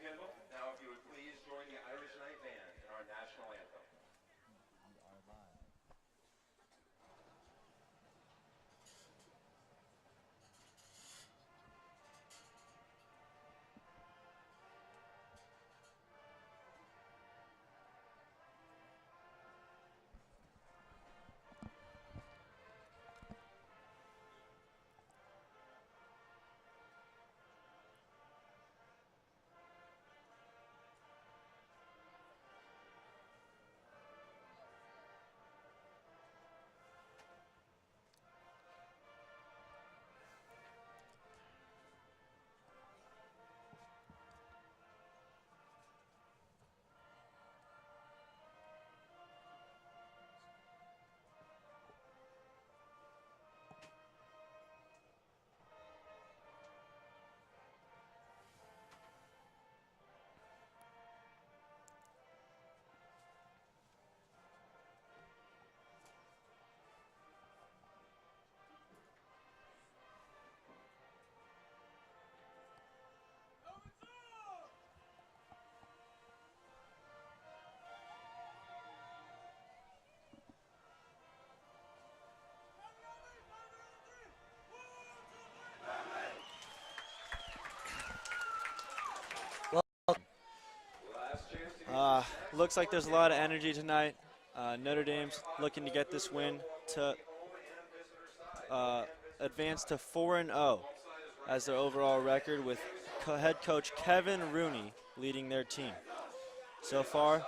Now, if you would please join the Irish Night Band in our national anthem. Looks like there's a lot of energy tonight. Notre Dame's looking to get this win to advance to 4-0 as their overall record, with head coach Kevin Rooney leading their team. So far,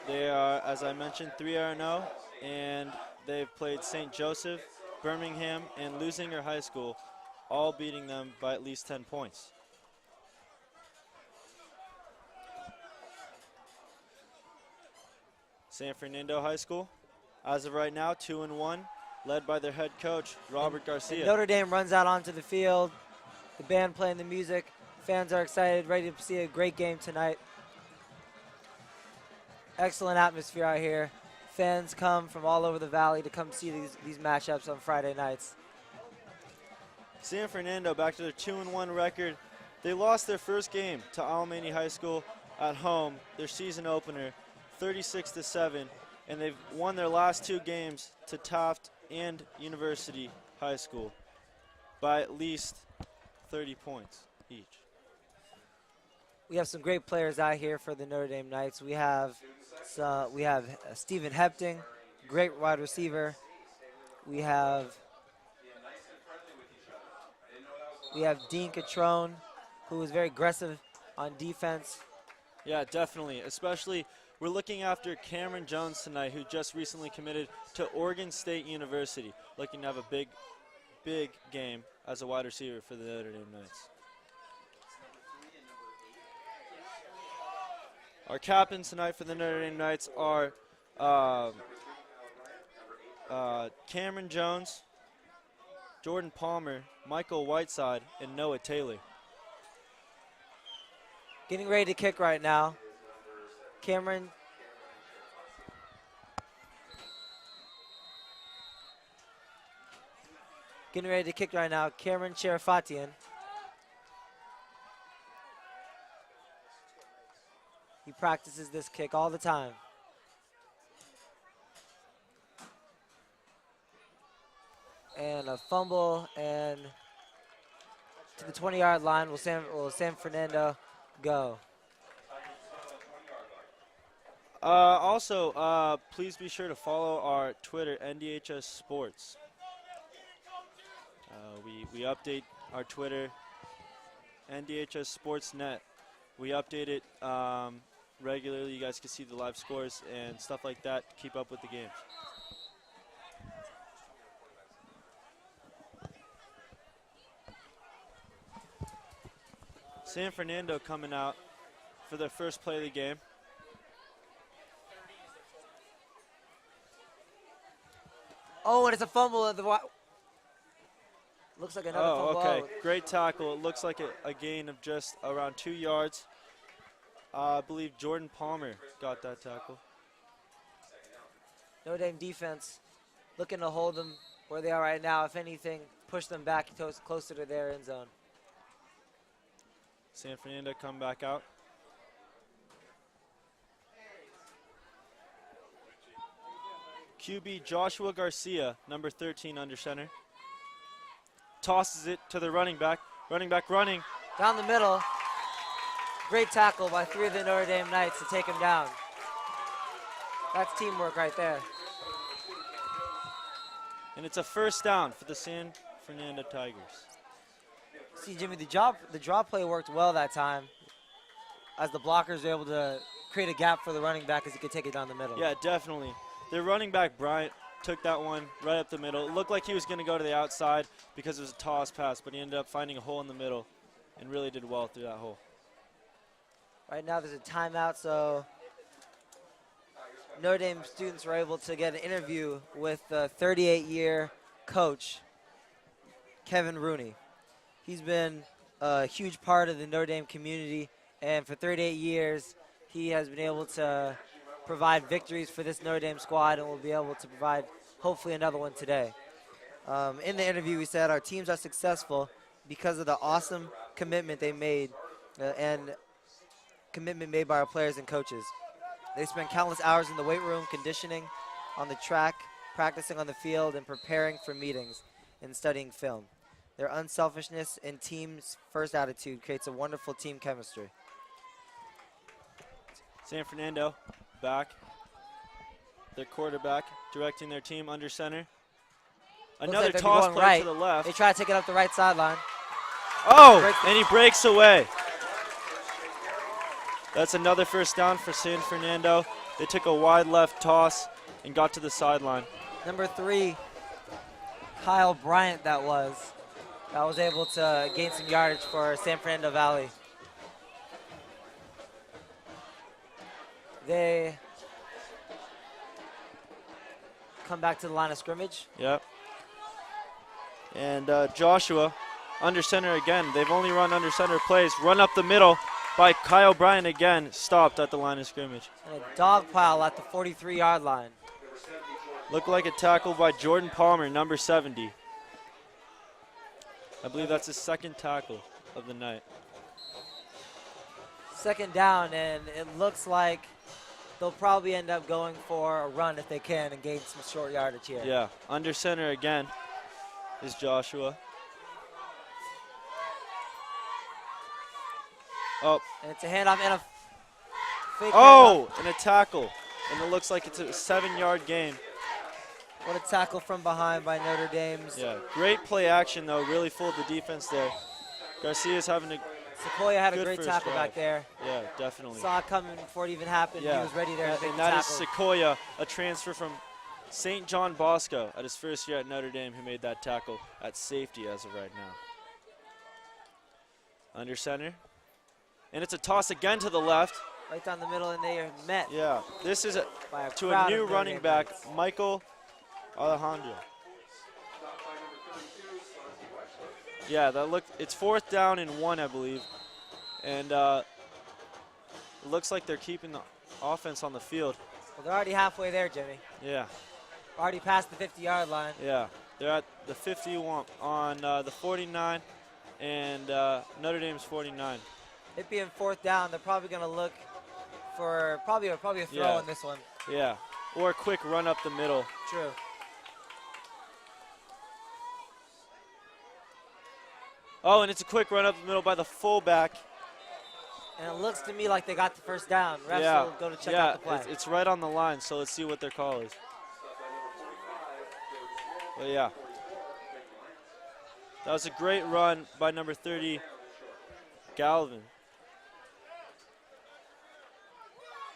they are, as I mentioned, 3-0, and they've played St. Joseph, Birmingham, and Lusinger High School, all beating them by at least 10 points. San Fernando High School, as of right now, 2-1, led by their head coach, Robert Garcia. And Notre Dame runs out onto the field, the band playing the music. Fans are excited, ready to see a great game tonight. Excellent atmosphere out here. Fans come from all over the valley to come see these matchups on Friday nights. San Fernando, back to their 2-1 record. They lost their first game to Alemany High School at home, their season opener, 36-7, and they've won their last two games to Taft and University High School by at least 30 points each. We have some great players out here for the Notre Dame Knights. We have Stephen Hepting, great wide receiver. We have Dean Catrone, who is very aggressive on defense. Yeah, definitely. Especially, we're looking after Cameron Jones tonight, who just recently committed to Oregon State University, looking to have a big game as a wide receiver for the Notre Dame Knights. Our captains tonight for the Notre Dame Knights are Cameron Jones, Jordan Palmer, Michael Whiteside, and Noah Taylor. Getting ready to kick right now. Cameron. Getting ready to kick right now. Cameron Cherafatian. He practices this kick all the time. And a fumble, and to the 20-yard line will San Fernando go. Also, please be sure to follow our Twitter, NDHS Sports. We update our Twitter, NDHS Sports Net. We update it regularly. You guys can see the live scores and stuff like that. Keep up with the games. San Fernando coming out for their first play of the game. Oh, and it's a fumble at the looks like another fumble. Oh, okay. Great tackle. It looks like a gain of just around 2 yards. I believe Jordan Palmer got that tackle. Notre Dame defense looking to hold them where they are right now. If anything, push them back closer to their end zone. San Fernando come back out. QB Joshua Garcia, number 13 under center. Tosses it to the running back. Running back running. Down the middle. Great tackle by 3 of the Notre Dame Knights to take him down. That's teamwork right there. And it's a first down for the San Fernando Tigers. See, Jimmy, the draw play worked well that time as the blockers were able to create a gap for the running back as he could take it down the middle. Yeah, definitely. Their running back, Bryant, took that one right up the middle. It looked like he was going to go to the outside because it was a toss pass, but he ended up finding a hole in the middle and really did well through that hole. Right now there's a timeout, so Notre Dame students were able to get an interview with the 38-year coach, Kevin Rooney. He's been a huge part of the Notre Dame community, and for 38 years, he has been able to provide victories for this Notre Dame squad and will be able to provide hopefully another one today. In the interview, he said, our teams are successful because of the awesome commitment they made and commitment made by our players and coaches. They spend countless hours in the weight room, conditioning, on the track, practicing on the field, and preparing for meetings and studying film. Their unselfishness and team's first attitude creates a wonderful team chemistry. San Fernando back. Their quarterback directing their team under center. Another like toss play right. to the left. They try to take it up the right sideline. Oh, and he breaks away. That's another first down for San Fernando. They took a wide left toss and got to the sideline. Number 3, Kyle Bryant that was able to gain some yardage for San Fernando Valley. They come back to the line of scrimmage. Yep. And Joshua, under center again. They've only run under center plays. Run up the middle by Kyle Bryant again. Stopped at the line of scrimmage. And a dog pile at the 43-yard line. Looked like a tackle by Jordan Palmer, number 70. I believe that's his second tackle of the night. Second down, and it looks like they'll probably end up going for a run if they can and gain some short yardage here. Yeah, under center again is Joshua. Oh. And it's a handoff and a fake Oh, handoff. and a tackle. And it looks like it's a 7-yard gain. What a tackle from behind by Notre Dame's. Yeah, great play action, though. Really fooled the defense there. Garcia's having a Sequoia had a good great first tackle drive. back there. Yeah, definitely. Saw it coming before it even happened. Yeah. He was ready there to make And the that is tackle. Sequoia, a transfer from St. John Bosco at his first year at Notre Dame, who made that tackle at safety as of right now. Under center. And it's a toss again to the left. Right down the middle, and they are met Yeah, this is by to a crowd new of Notre running Dame back, fans. Michael Alejandro. Yeah, it's 4th down and 1, I believe. And it looks like they're keeping the offense on the field. Well, they're already halfway there, Jimmy. Yeah, Already past the 50-yard line. yeah. They're at the 51 on the 49 and Notre Dame's 49. It being 4th down, they're probably going to look for probably a throw Yeah. in this one. Yeah, or a quick run up the middle. True. Oh, and it's a quick run up the middle by the fullback. And it looks to me like they got the first down. Refs Yeah, will go to check yeah, out the play. it's right on the line, so let's see what their call is. But yeah, that was a great run by number 30, Galvin.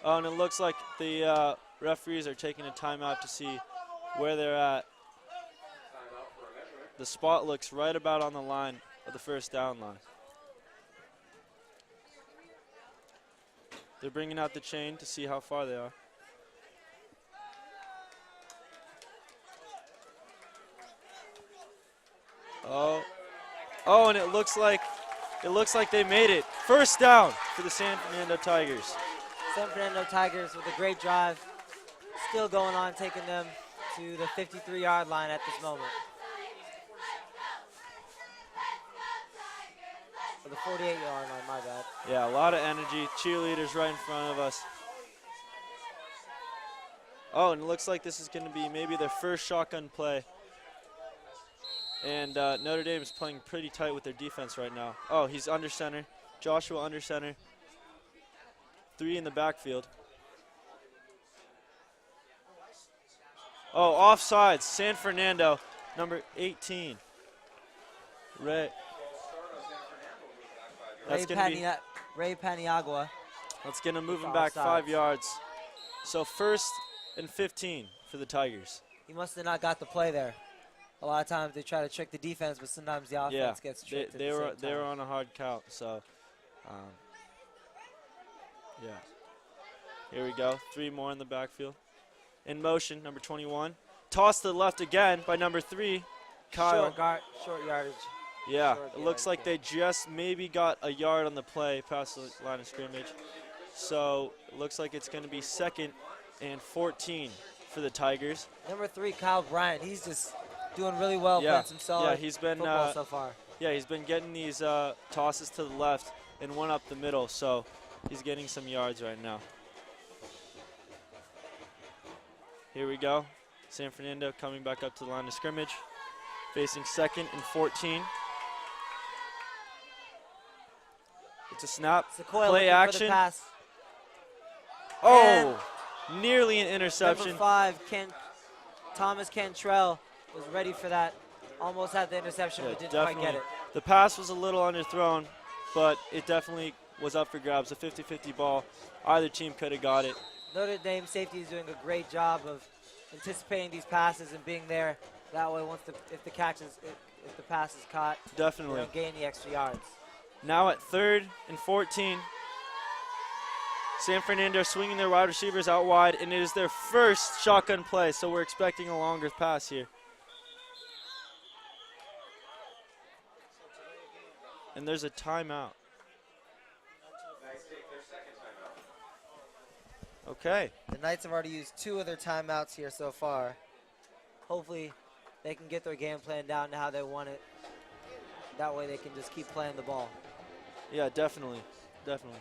Oh, and it looks like the referees are taking a timeout to see where they're at. The spot looks right about on the line of the first down line. They're bringing out the chain to see how far they are. Oh, and it looks like they made it. First down for the San Fernando Tigers. San Fernando Tigers with a great drive. Still going on, taking them to the 53-yard line at this moment. Or the 48-yard line, my bad. Yeah, a lot of energy. Cheerleaders right in front of us. Oh, and it looks like this is going to be maybe their first shotgun play. And Notre Dame is playing pretty tight with their defense right now. Oh, he's under center. Joshua under center. 3 in the backfield. Oh, offsides. San Fernando, number 18. Ray. That's going to be. Ray Paniagua. That's going to move him back 5 yards. So 1st and 15 for the Tigers. He must have not got the play there. A lot of times they try to trick the defense, but sometimes the offense gets tricked. They were on a hard count. So, yeah. Here we go. 3 more in the backfield. In motion, number 21. Toss to the left again by number 3, Kyle. Short yardage. Yeah, it looks like they just maybe got a yard on the play past the line of scrimmage. So it looks like it's going to be 2nd and 14 for the Tigers. Number 3, Kyle Bryant. He's just doing really well against himself. Yeah, he's been so far. Yeah, he's been getting these tosses to the left and one up the middle. So he's getting some yards right now. Here we go. San Fernando coming back up to the line of scrimmage, facing 2nd and 14. It's a snap. Play action. For the pass. Oh, nearly an interception. Number 5, Thomas Cantrell was ready for that. Almost had the interception, but didn't quite get it. The pass was a little underthrown, but it definitely was up for grabs. A 50-50 ball. Either team could have got it. Notre Dame safety is doing a great job of anticipating these passes and being there. That way, if the pass is caught, definitely they don't gain the extra yards. Now at 3rd and 14. San Fernando swinging their wide receivers out wide, and it is their first shotgun play, so we're expecting a longer pass here. And there's a timeout. Okay. The Knights have already used 2 of their timeouts here so far. Hopefully they can get their game plan down to how they want it. That way they can just keep playing the ball. Yeah, definitely. Definitely.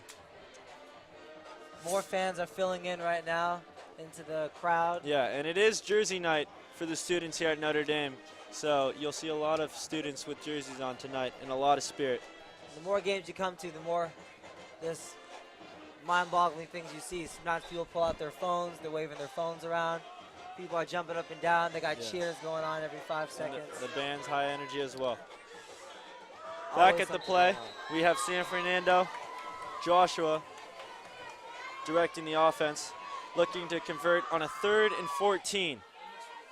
More fans are filling in right now into the crowd. Yeah, and it is jersey night for the students here at Notre Dame. So you'll see a lot of students with jerseys on tonight and a lot of spirit. The more games you come to, the more this mind-boggling things you see. Sometimes people pull out their phones, they're waving their phones around. People are jumping up and down. They got cheers going on every 5 seconds. The band's high energy as well. Always Back at the play, we have San Fernando, Joshua directing the offense, looking to convert on a 3rd and 14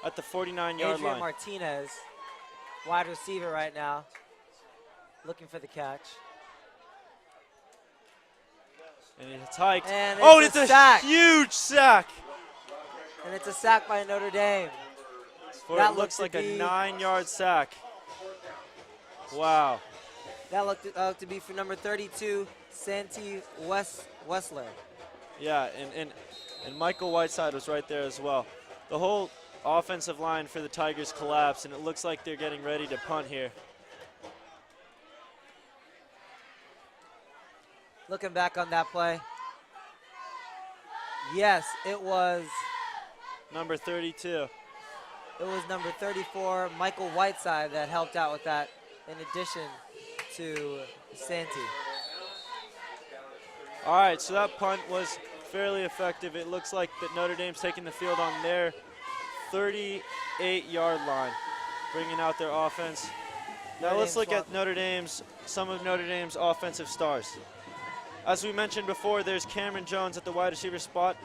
at the 49-yard Adrian line. Martinez, wide receiver right now, looking for the catch. And it's hiked. And it's a sack. Huge sack. And it's a sack by Notre Dame. That looks like a 9-yard sack. Wow. That looked to be for number 32, Santi Wessler. Yeah, and Michael Whiteside was right there as well. The whole offensive line for the Tigers collapsed, and it looks like they're getting ready to punt here. Looking back on that play. Yes, it was number 32. It was number 34, Michael Whiteside, that helped out with that in addition to Santi. All right, so that punt was fairly effective. It looks like that Notre Dame's taking the field on their 38-yard line, bringing out their offense. Now let's look at some of Notre Dame's offensive stars. As we mentioned before, there's Cameron Jones at the wide receiver spot,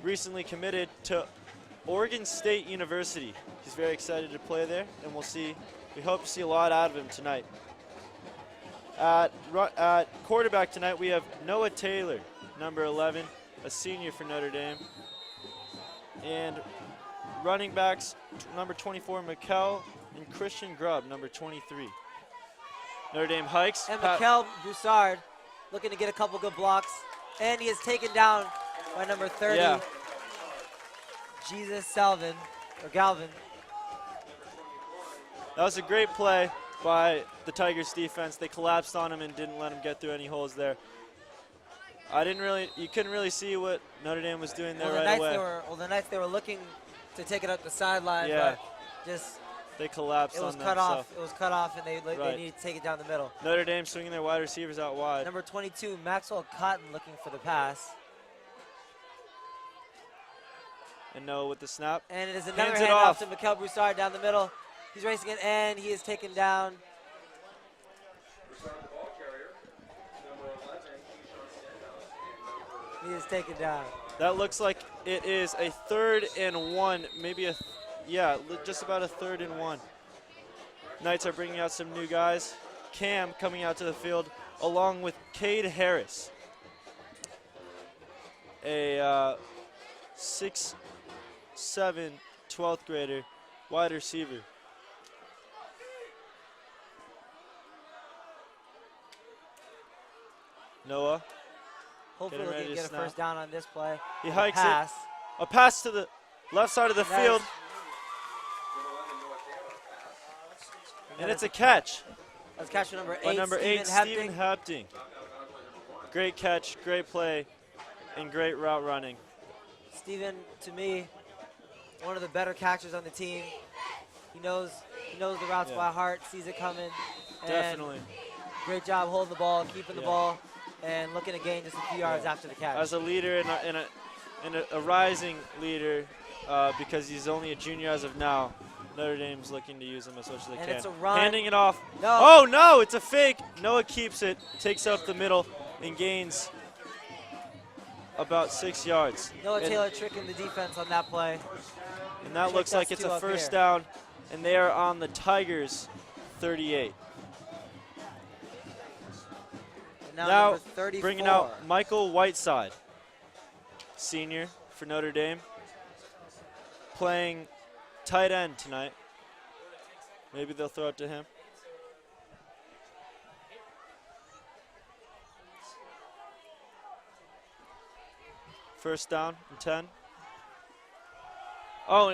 recently committed to Oregon State University. He's very excited to play there, and we hope to see a lot out of him tonight. At quarterback tonight, we have Noah Taylor, number 11, a senior for Notre Dame. And running backs, number 24, Mikel, and Christian Grubb, number 23. Notre Dame hikes. And Mikel Broussard looking to get a couple good blocks. And he is taken down by number 30, Galvin. That was a great play by the Tigers defense. They collapsed on him and didn't let him get through any holes there. You couldn't really see what Notre Dame was doing there Well, right away. the Knights, they were looking to take it up the sideline, Yeah. but just They collapsed it was on cut them. off. So It was cut off, and they Right. needed to take it down the middle. Notre Dame swinging their wide receivers out wide. Number 22, Maxwell Cotton, looking for the pass. And Noah with the snap. And it is another Hands it handoff off. to Mikael Broussard down the middle. He's racing it, and he is taken down. Broussard, the ball carrier, number 11, Keyshawn Stenhouse, and number He is taken down. That looks like it is a 3rd and 1, maybe just about a 3rd and 1. Knights are bringing out some new guys. Cam coming out to the field along with Cade Harris, a 6'7", 12th grader, wide receiver. Noah. Hopefully Getting he ready can to get a snap. first down on this play. He hikes Pass. it. A pass to the left side of the Nice. field, number 11, Noah Taylor, pass. and it's a catch That's catcher number by 8, number 8, Stephen Stephen Hepting. Hepting. Great catch, great play, and great route running. Stephen, to me, one of the better catchers on the team. He knows the routes Yeah. by heart, sees it coming. And Definitely. great job holding the ball, keeping the Yeah. ball, and looking to gain just a few yards after the catch. As a leader and a rising leader, because he's only a junior as of now, Notre Dame's looking to use him as much as they And can. it's a run. Handing it off. No. Oh, no, it's a fake. Noah keeps it, takes up the middle, and gains about 6 yards. Noah And- Taylor tricking the defense on that play. And that Check looks like that's it's two a up first here. down, and they are on the Tigers' 38. And now, Now number 34. bringing out Michael Whiteside, senior for Notre Dame, playing tight end tonight. Maybe they'll throw it to him. First down and 10. Oh,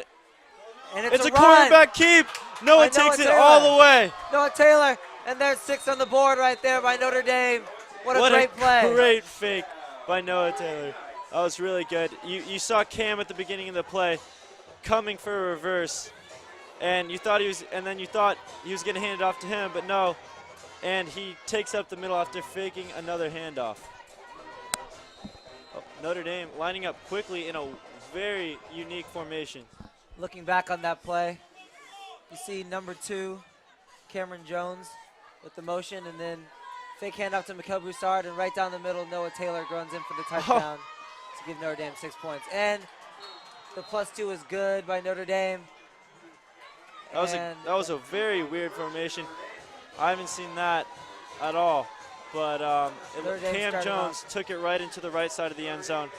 and it's a run. quarterback keep. Noah By takes Noah it all Taylor. the way. Noah Taylor, and there's 6 on the board right there by Notre Dame. What a great play. Great fake by Noah Taylor. That was really good. You saw Cam at the beginning of the play coming for a reverse, and you thought he was going to hand it off to him, but no. And he takes up the middle after faking another handoff. Oh, Notre Dame lining up quickly in a very unique formation. Looking back on that play, you see number 2, Cameron Jones, with the motion, and then fake handoff to Mikael Broussard, and right down the middle, Noah Taylor runs in for the touchdown to give Notre Dame 6 points. And the +2 is good by Notre Dame. That was a very weird formation. I haven't seen that at all. But Notre Dame Cam started Jones took it right into the right side of the end zone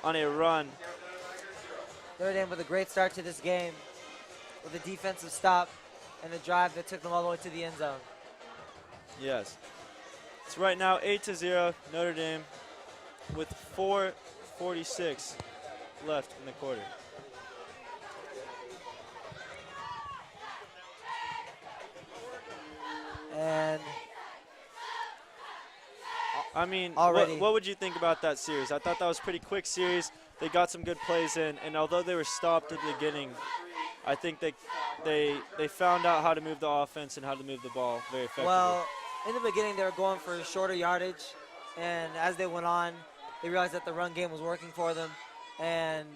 on a run. Notre Dame with a great start to this game, with a defensive stop and a drive that took them all the way to the end zone. Yes. It's right now 8-0 Notre Dame with 4:46 left in the quarter. And I mean, already. what would you think about that series? I thought that was a pretty quick series. They got some good plays in, and although they were stopped at the beginning, I think they found out how to move the offense and how to move the ball very effectively. well, in the beginning, they were going for shorter yardage, and as they went on, they realized that the run game was working for them. And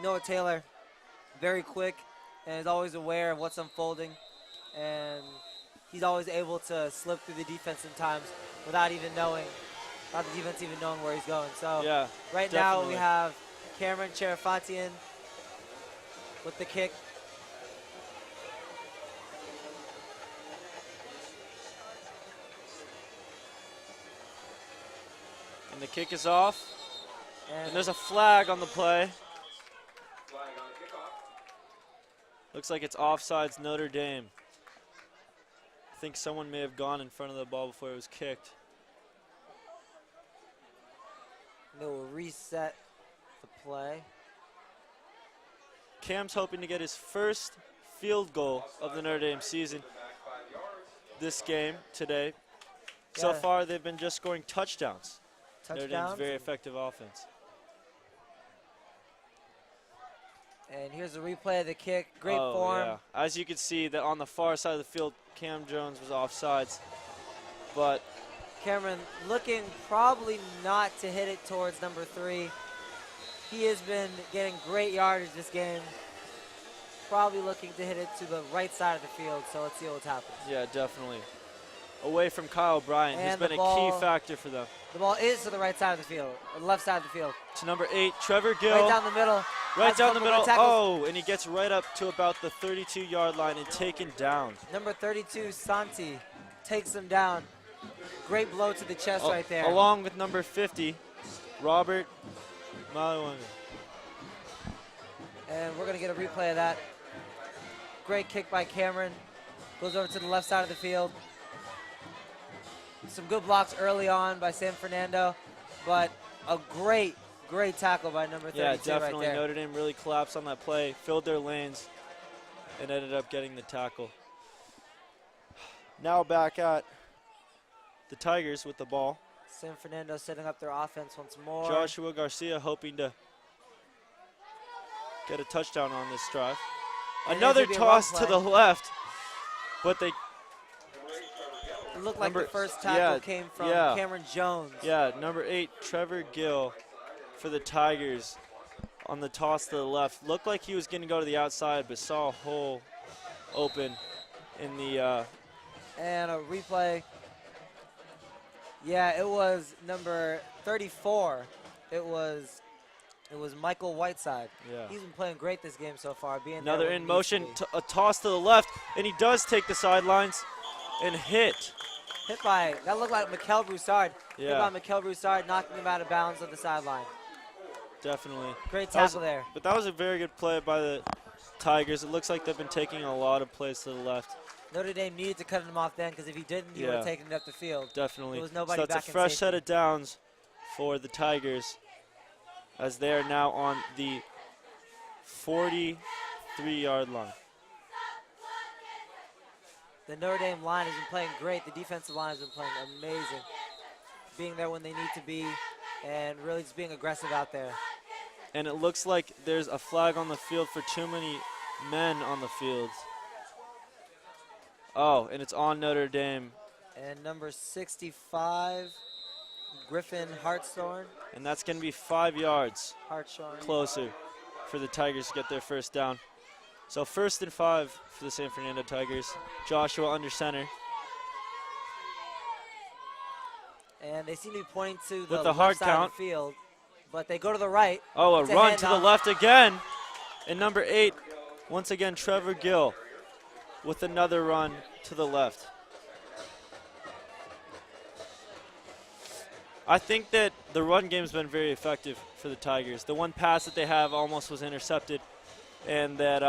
Noah Taylor, very quick, and is always aware of what's unfolding, and he's always able to slip through the defense in times without the defense even knowing where he's going. So yeah, right now definitely. we have Cameron Cherafatian with the kick. And the kick is off, And and there's a flag on the play. Flag on the kickoff. Looks like it's offsides Notre Dame. I think someone may have gone in front of the ball before it was kicked. they will reset the play. Cam's hoping to get his first field goal of the Notre Dame season Back 5 yards. this game today. So Yeah. far, they've been just scoring touchdowns. Notre Dame's touchdowns. very effective offense. And here's a replay of the kick. Great Oh, form. yeah. As you can see, that on the far side of the field, Cam Jones was offsides. But Cameron looking probably not to hit it towards number 3. He has been getting great yardage this game. Probably looking to hit it to the right side of the field, so let's see what's happening. yeah, definitely. Away from Kyle Bryant, who's And been the a ball- key factor for them. The ball is to the right side of the field, or the left side of the field. To number 8, Trevor Gill. Right down the middle. Right Has a down the couple middle. good tackles. Oh, and he gets right up to about the 32-yard line and taken down. Number 32, Santi, takes him down. Great blow to the chest right there. Along with number 50, Robert Maliwanga. And we're going to get a replay of that. Great kick by Cameron. Goes over to the left side of the field. Some good blocks early on by San Fernando, but a great tackle by number 32 Yeah, definitely. right there. Notre Dame really collapsed on that play, filled their lanes, and ended up getting the tackle. Now back at the Tigers with the ball. San Fernando setting up their offense once more. Joshua Garcia hoping to get a touchdown on this drive. And Another there's gonna be a run toss to play. the left, but they, It looked like the number- first tackle yeah, came from yeah. Cameron Jones. yeah, number 8, Trevor Gill for the Tigers on the toss to the left. Looked like he was going to go to the outside, but saw a hole open in the, And a replay. Yeah, it was number 34. It was Michael Whiteside. yeah. He's been playing great this game so far. Being Another there when in he needs motion, to be. a toss to the left, and he does take the sidelines and hit. Hit by, that looked like Mikel Broussard. Hit Yeah. by Mikel Broussard, knocking him out of bounds on the sideline. Definitely. Great That was- tackle there. But that was a very good play by the Tigers. It looks like they've been taking a lot of plays to the left. Notre Dame needed to cut him off then, because if he didn't, he would Yeah. have taken it up the field. Definitely. There was nobody so that's back a in fresh safety. set of downs for the Tigers as they are now on the 43-yard line. The Notre Dame line has been playing great. The defensive line has been playing amazing. Being there when they need to be and really just being aggressive out there. And it looks like there's a flag on the field for too many men on the field. Oh, and it's on Notre Dame. And number 65, Griffin Hartshorn. And that's going to be 5 yards Hartshorn. closer for the Tigers to get their first down. So 1st and 5 for the San Fernando Tigers. Joshua under center. And they seem to be pointing to With the the left hard side count. of the field. But they go to the right. Oh, a It's run to the handoff. left again. And number 8, once again, Trevor Gill with another run to the left. I think that the run game's been very effective for the Tigers. The one pass that they have almost was intercepted, and that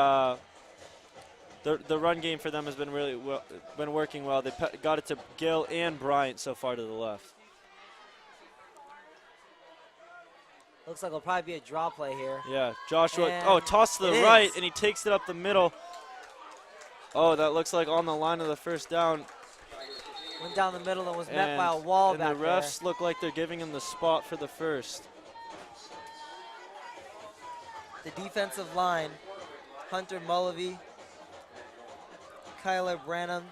the run game for them has been really been working well. They got it to Gill and Bryant so far to the left. Looks like it'll probably be a draw play here. Yeah, Joshua. And Oh, toss to the it right, is. and he takes it up the middle. Oh, that looks like on the line of the first down. Went down the middle and was met by a And- wall and back the refs look like they're giving him the spot for the first. there. The defensive line, Hunter Mullavey, Kyler Branham.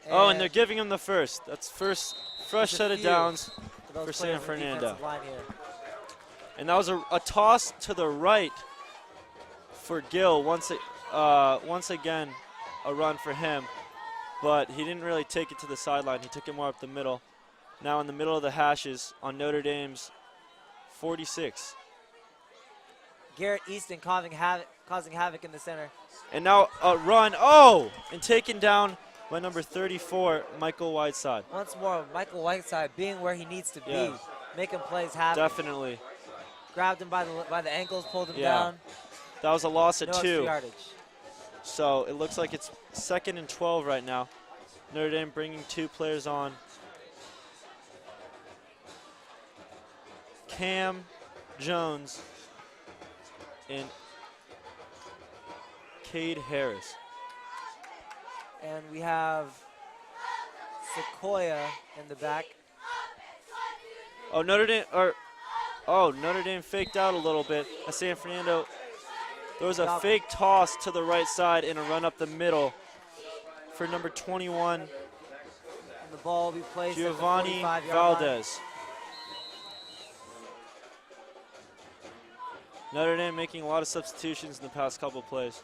Oh, and they're giving him the first. That's fresh There's a set of few downs. those for players San on the Fernando. defensive line here. And that was a toss to the right for Gill. Once again, a run for him. But he didn't really take it to the sideline. He took it more up the middle. Now in the middle of the hashes on Notre Dame's 46. Garrett Easton causing havoc in the center. And now a run. Oh! And taken down by number 34, Michael Whiteside. Once more, Michael Whiteside being where he needs to Yeah. be, making plays happen. Definitely. Grabbed him by the ankles, pulled him Yeah. down. That was a loss No at extra 2. yardage. So it looks like it's 2nd and 12 right now. Notre Dame bringing 2 players on. Cam Jones and Cade Harris. And we have Sequoia in the back. Notre Dame faked out a little bit. San Fernando, there was a fake toss to the right side and a run up the middle for number 21, And the ball will be placed Giovanni at the 45-yard Valdez. Notre Dame making a lot of substitutions in the past couple plays.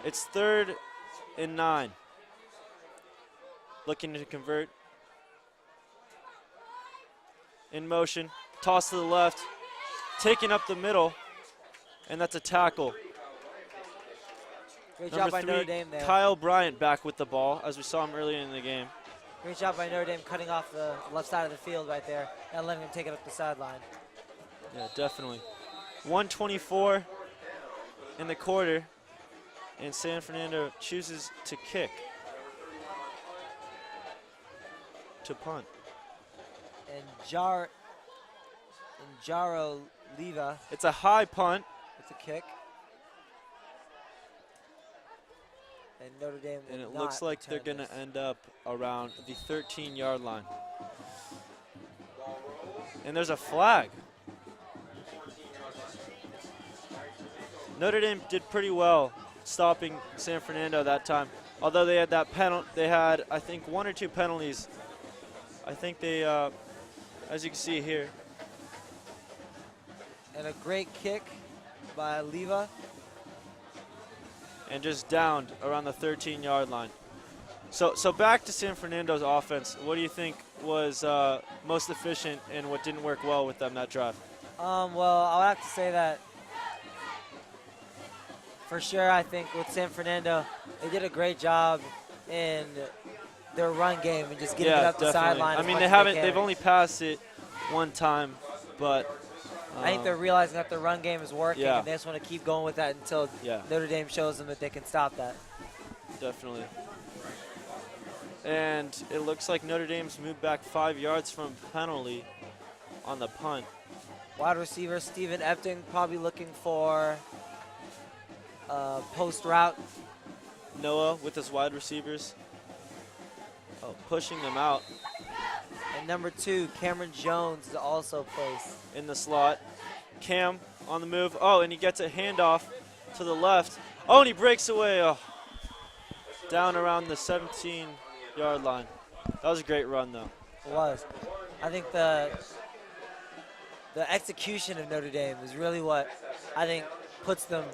It's 3rd and 9. Looking to convert. In motion, toss to the left, taking up the middle, and that's a tackle. Great Number job by 3, Notre Dame there. Kyle Bryant back with the ball, as we saw him earlier in the game. Great job by Notre Dame cutting off the left side of the field right there and letting him take it up the sideline. Yeah, definitely. 1:24 in the quarter, and San Fernando chooses to kick. To punt. And Jaro Leva, It's a high punt. it's a kick. And Notre Dame will And it not looks like they're return going to this. end up around the 13-yard line. And there's a flag. Notre Dame did pretty well stopping San Fernando that time. Although they had that penalty, they had, I think, 1 or 2 penalties. I think they, as you can see here. And a great kick by Leva. And just downed around the 13-yard line. So back to San Fernando's offense. What do you think was most efficient and what didn't work well with them that drive? Well, I would have to say that for sure. I think with San Fernando, they did a great job in their run game and just getting it up the sideline. I mean, they've only passed it one time, but I think they're realizing that the run game is working, yeah. and they just want to keep going with that until Notre Dame shows them that they can stop that. Definitely. And it looks like Notre Dame's moved back 5 yards from penalty on the punt. Wide receiver Steven Epting probably looking for post route. Noah with his wide receivers. Oh, pushing them out. And number 2, Cameron Jones, is also placed in the slot. Cam on the move. Oh, and he gets a handoff to the left. Oh, and he breaks away. Oh. Down around the 17-yard line. That was a great run, though. It was. I think the execution of Notre Dame is really what I think puts them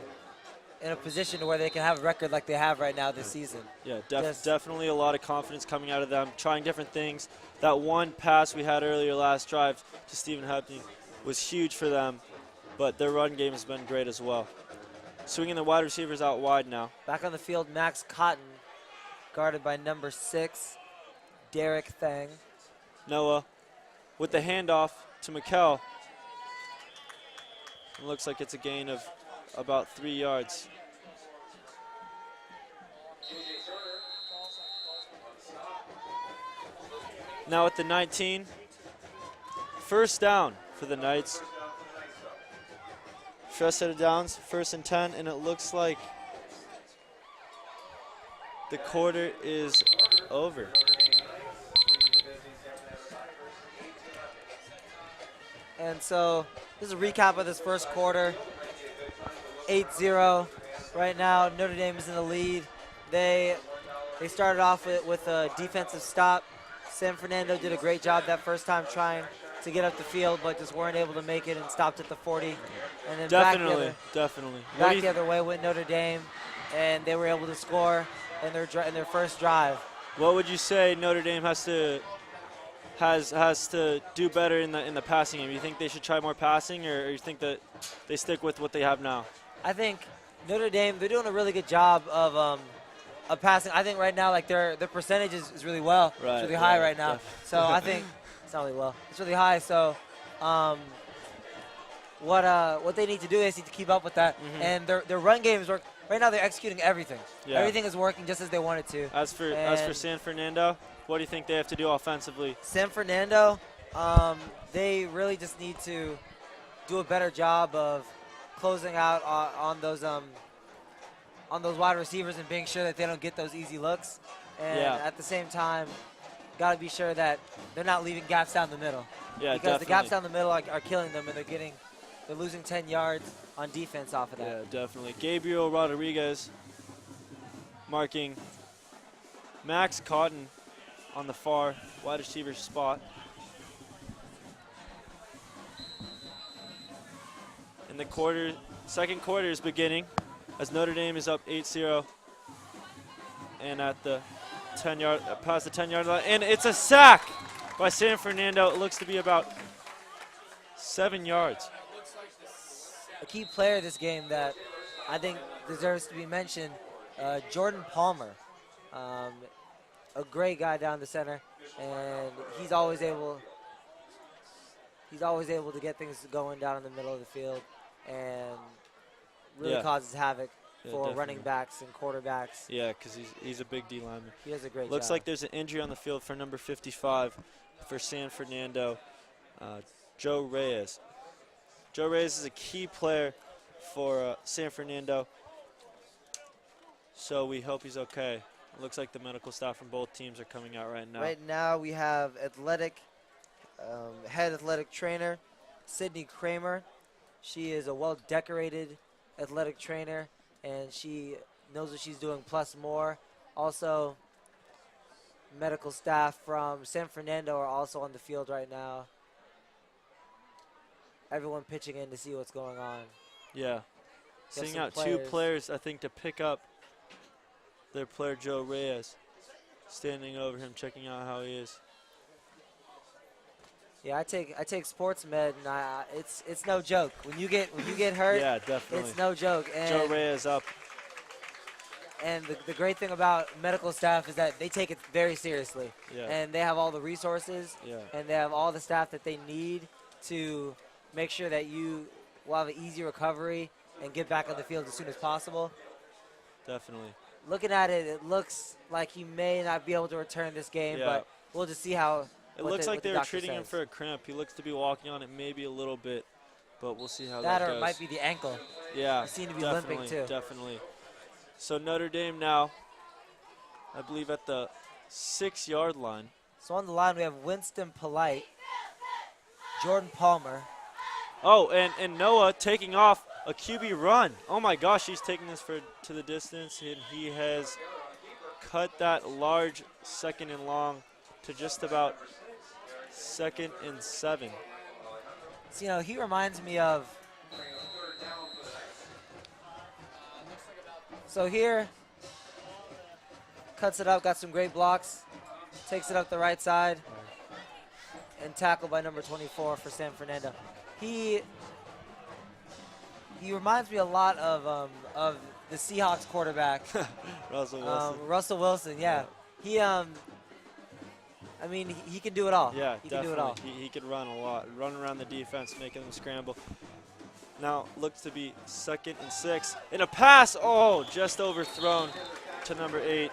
in a position to where they can have a record like they have right now this season. Yeah, definitely a lot of confidence coming out of them, trying different things. That one pass we had earlier last drive to Stephen Hepney was huge for them, but their run game has been great as well. Swinging the wide receivers out wide now. Back on the field, Max Cotton, guarded by number 6, Derek Thang. Noah with the handoff to Mikkel. It looks like it's a gain of about 3 yards. Now at the 19, first down for the Knights. First set of downs, 1st and 10, and it looks like the quarter is over. And so this is a recap of this first quarter. 8-0 right now. Notre Dame is in the lead. They started off with a defensive stop. San Fernando did a great job that first time trying to get up the field, but just weren't able to make it and stopped at the 40. And then Definitely. Back the other way with Notre Dame, and they were able to score in their first drive. What would you say Notre Dame has to do better in the passing game? You think they should try more passing, or you think that they stick with what they have now? I think Notre Dame, they're doing a really good job of passing. I think right now, like their percentage is really well. Right, it's really high right now. Definitely. So I think it's not really well. It's really high. So what they need to do is need to keep up with that. Mm-hmm. And their run game is working. Right now they're executing everything. Yeah. Everything is working just as they want it to. As for San Fernando, what do you think they have to do offensively? San Fernando, they really just need to do a better job of closing out on those wide receivers and being sure that they don't get those easy looks. And at the same time, got to be sure that they're not leaving gaps down the middle. Yeah, because definitely. the gaps down the middle are killing them, and they're losing 10 yards on defense off of that. Yeah, definitely. Gabriel Rodriguez marking Max Cotton on the far wide receiver spot. And the second quarter is beginning as Notre Dame is up 8-0. And at the 10-yard, past the 10-yard line, and it's a sack by San Fernando. It looks to be about 7 yards. A key player this game that I think deserves to be mentioned, Jordan Palmer. A great guy down the center, and he's always able to get things going down in the middle of the field and really causes havoc for running backs and quarterbacks. Yeah, because he's a big D lineman. He does a great job. Looks like there's an injury on the field for number 55 for San Fernando, Joe Reyes. Joe Reyes is a key player for San Fernando, so we hope he's okay. It looks like the medical staff from both teams are coming out right now. Right now we have head athletic trainer, Sydney Kramer. She is a well-decorated athletic trainer, and she knows what she's doing plus more. Also, medical staff from San Fernando are also on the field right now. Everyone pitching in to see what's going on. Yeah. Get Seeing some out two players, I think, to pick up their player, Joe Reyes, standing over him, checking out how he is. Yeah, I take sports med, and it's no joke. When you get hurt, yeah, definitely, it's no joke. And Joe Reyes up. And the great thing about medical staff is that they take it very seriously. Yeah. And they have all the resources. Yeah. And they have all the staff that they need to make sure that you will have an easy recovery and get back on the field as soon as possible. Definitely. Looking at it, it looks like he may not be able to return this game, but we'll just see how. It looks like they were treating him for a cramp. He looks to be walking on it maybe a little bit, but we'll see how that goes. That or it might be the ankle. Yeah, he seemed to be limping too. Definitely. So Notre Dame now, I believe at the 6-yard line. So on the line we have Winston Polite, Jordan Palmer. Oh, and Noah taking off a QB run. Oh my gosh, he's taking this to the distance, and he has cut that large 2nd and long to just about 2nd and 7. So, he reminds me of. So here, cuts it up, got some great blocks, takes it up the right side, and tackled by number 24 for San Fernando. He reminds me a lot of the Seahawks quarterback, Russell Wilson. Russell Wilson, yeah. He he can do it all. Yeah, he definitely. Can do it all. He can run a lot, run around the defense, making them scramble. Now looks to be 2nd and 6. In a pass, just overthrown to number 8,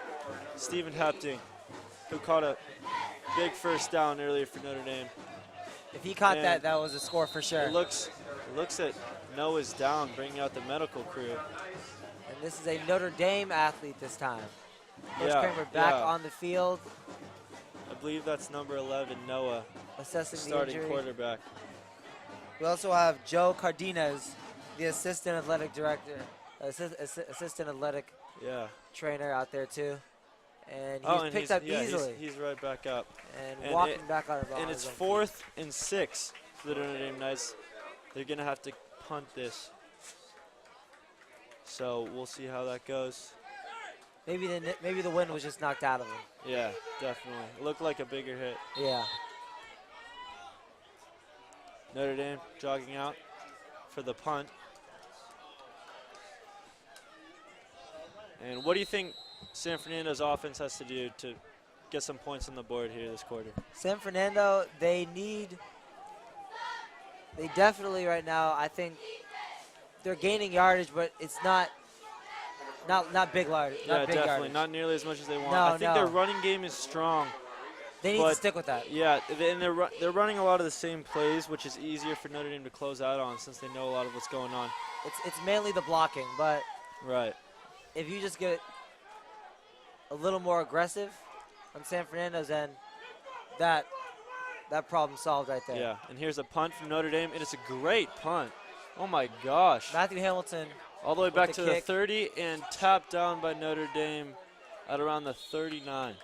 Stephen Hepting, who caught a big first down earlier for Notre Dame. If he caught that was a score for sure. It looks at Noah's down, bringing out the medical crew. And this is a Notre Dame athlete this time. Coach Kramer back on the field. I believe that's number 11, Noah, assessing starting the injury. quarterback. We also have Joe Cardenas, the assistant athletic director, assistant athletic trainer out there too. And he's picked up easily. He's right back up. And walking back on the ball. And it's 4th and 6 for the Notre Dame Knights. They're going to have to punt this. So we'll see how that goes. Maybe the wind was just knocked out of him. Yeah, definitely. It looked like a bigger hit. Yeah. Notre Dame jogging out for the punt. And what do you think San Fernando's offense has to do to get some points on the board here this quarter? San Fernando, they definitely right now, I think they're gaining yardage, but it's not big yardage. Yeah, definitely. Not nearly as much as they want. No, I think their running game is strong. They need to stick with that. Yeah, and they're running a lot of the same plays, which is easier for Notre Dame to close out on since they know a lot of what's going on. It's mainly the blocking, but right. If you just get a little more aggressive on San Fernando's end, that problem solved right there. Yeah, and here's a punt from Notre Dame, and it's a great punt. Oh, my gosh. Matthew Hamilton All the way back to the kick. 30 and tapped down by Notre Dame at around the 39.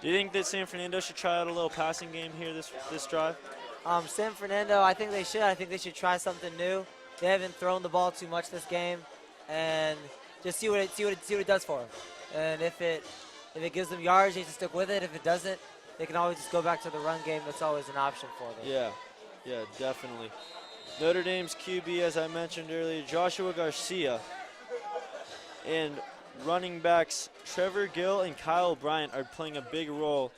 Do you think that San Fernando should try out a little passing game here this drive? San Fernando, I think they should. I think they should try something new. They haven't thrown the ball too much this game, and just see what it does for them. And if it gives them yards, they just stick with it. If it doesn't, they can always just go back to the run game. That's always an option for them. Yeah, definitely. Notre Dame's QB, as I mentioned earlier, Joshua Garcia, and running backs Trevor Gill and Kyle Bryant are playing a big role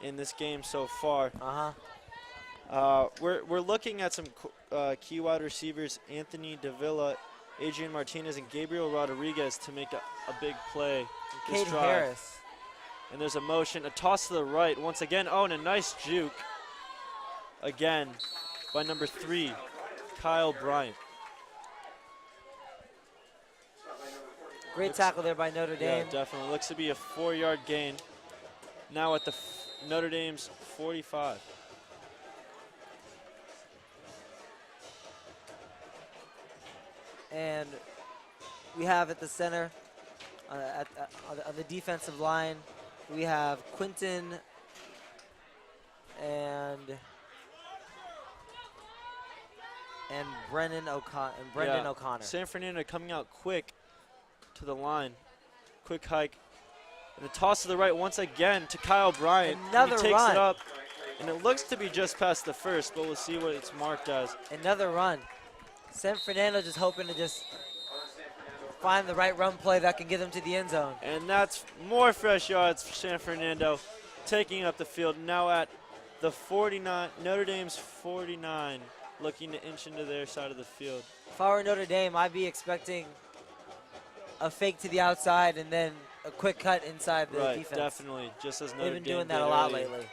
in this game so far. We're looking at some key wide receivers, Anthony Davila, Adrian Martinez, and Gabriel Rodriguez to make a big play this Caden drive. Harris. And there's a motion, a toss to the right once again. Oh, and a nice juke again by number 3, Kyle Bryant. Great tackle there by Notre Dame. Yeah, definitely. Looks to be a 4-yard gain. Now at the Notre Dame's 45. And we have at the center, on the defensive line, we have Quinton and Brendan O'Connor. San Fernando coming out quick to the line. Quick hike. And the toss to the right once again to Kyle Bryant. Another he takes run. it up. And it looks to be just past the first, but we'll see what it's marked as. Another run. San Fernando just hoping to just find the right run play that can get them to the end zone. And that's more fresh yards for San Fernando, taking up the field now at the 49, Notre Dame's 49, looking to inch into their side of the field. If I were Notre Dame, I'd be expecting a fake to the outside and then a quick cut inside the defense. Definitely, just as Notre They've been Dame doing that did a lot earlier. lately.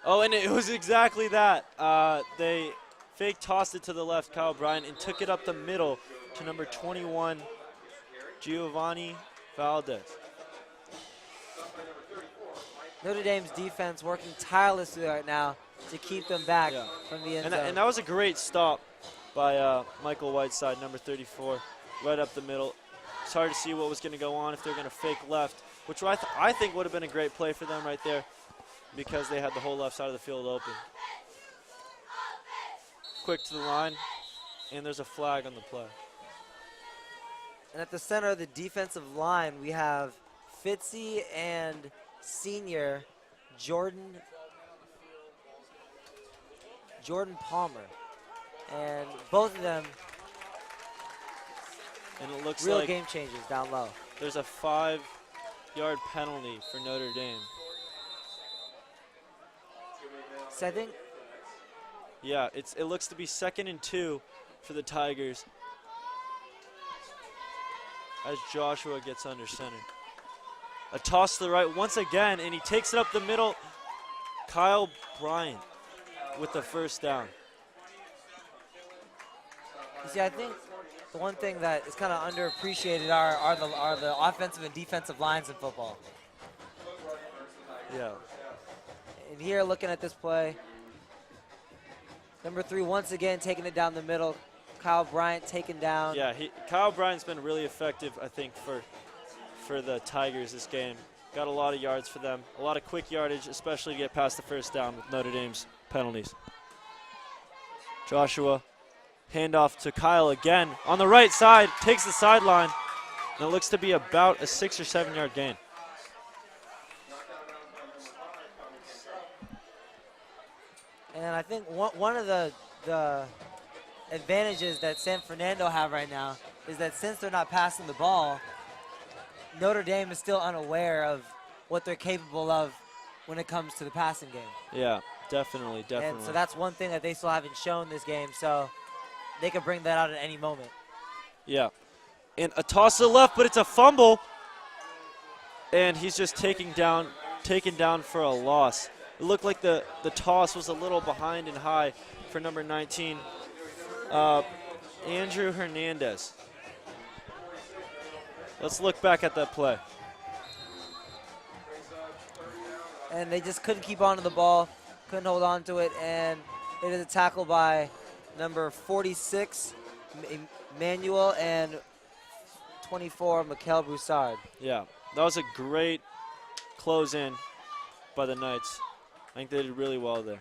Oh, and it was exactly that. They fake tossed it to the left, Kyle Bryant, and took it up the middle to number 21, Giovanni Valdez. Notre Dame's defense working tirelessly right now to keep them back from the end zone. And that was a great stop by Michael Whiteside, number 34, right up the middle. It's hard to see what was going to go on if they're going to fake left, which I think would have been a great play for them right there because they had the whole left side of the field open. Quick to the line, and there's a flag on the play. And at the center of the defensive line, we have Fitzy and senior Jordan Palmer. And both of them And it looks real like game changers down low. there's a 5-yard penalty for Notre Dame. So I think Yeah, it looks to be 2nd and 2 for the Tigers as Joshua gets under center. A toss to the right once again, and he takes it up the middle. Kyle Bryant with the first down. you see, I think the one thing that is kind of underappreciated are the offensive and defensive lines in football. Yeah. And here, looking at this play, number 3 once again taking it down the middle. Kyle Bryant taken down. Yeah, Kyle Bryant's been really effective, I think, for the Tigers this game. Got a lot of yards for them, a lot of quick yardage, especially to get past the first down with Notre Dame's penalties. Joshua, handoff to Kyle again on the right side, takes the sideline, and it looks to be about a 6 or 7 yard gain. And I think one of the advantages that San Fernando have right now is that since they're not passing the ball, Notre Dame is still unaware of what they're capable of when it comes to the passing game. Yeah, definitely. And so that's one thing that they still haven't shown this game, so they could bring that out at any moment. Yeah. And a toss to the left, but it's a fumble. And he's just taken down for a loss. It looked like the toss was a little behind and high for number 19, Andrew Hernandez. Let's look back at that play. and they just couldn't keep on to the ball, couldn't hold on to it, and it is a tackle by number 46, Manuel, and 24, Mikel Broussard. Yeah, that was a great close in by the Knights. I think they did really well there.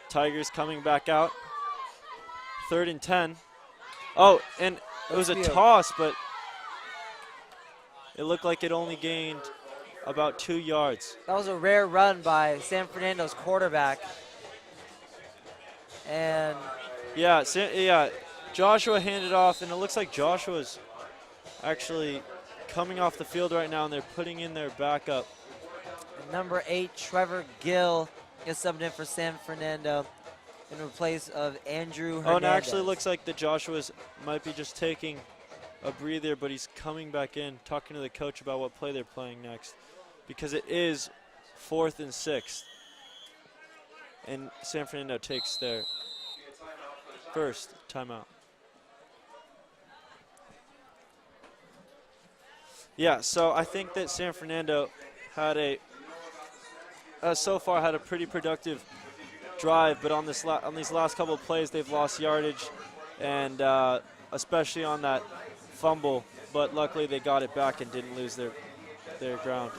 Tigers coming back out. 3rd and 10. Oh, and it was a toss, but it looked like it only gained about 2 yards. That was a rare run by San Fernando's quarterback. And yeah, Joshua handed off, and it looks like Joshua's actually coming off the field right now, and they're putting in their backup. Number 8, Trevor Gill, is subbed in for San Fernando in place of Andrew Hernandez. Oh, and it actually looks like the Joshua's might be just taking a breather, but he's coming back in, talking to the coach about what play they're playing next, because it is 4th and 6. And San Fernando takes their first timeout. Yeah, so I think that San Fernando had so far had a pretty productive drive, but on these last couple of plays, they've lost yardage, and especially on that fumble. But luckily, they got it back and didn't lose their ground.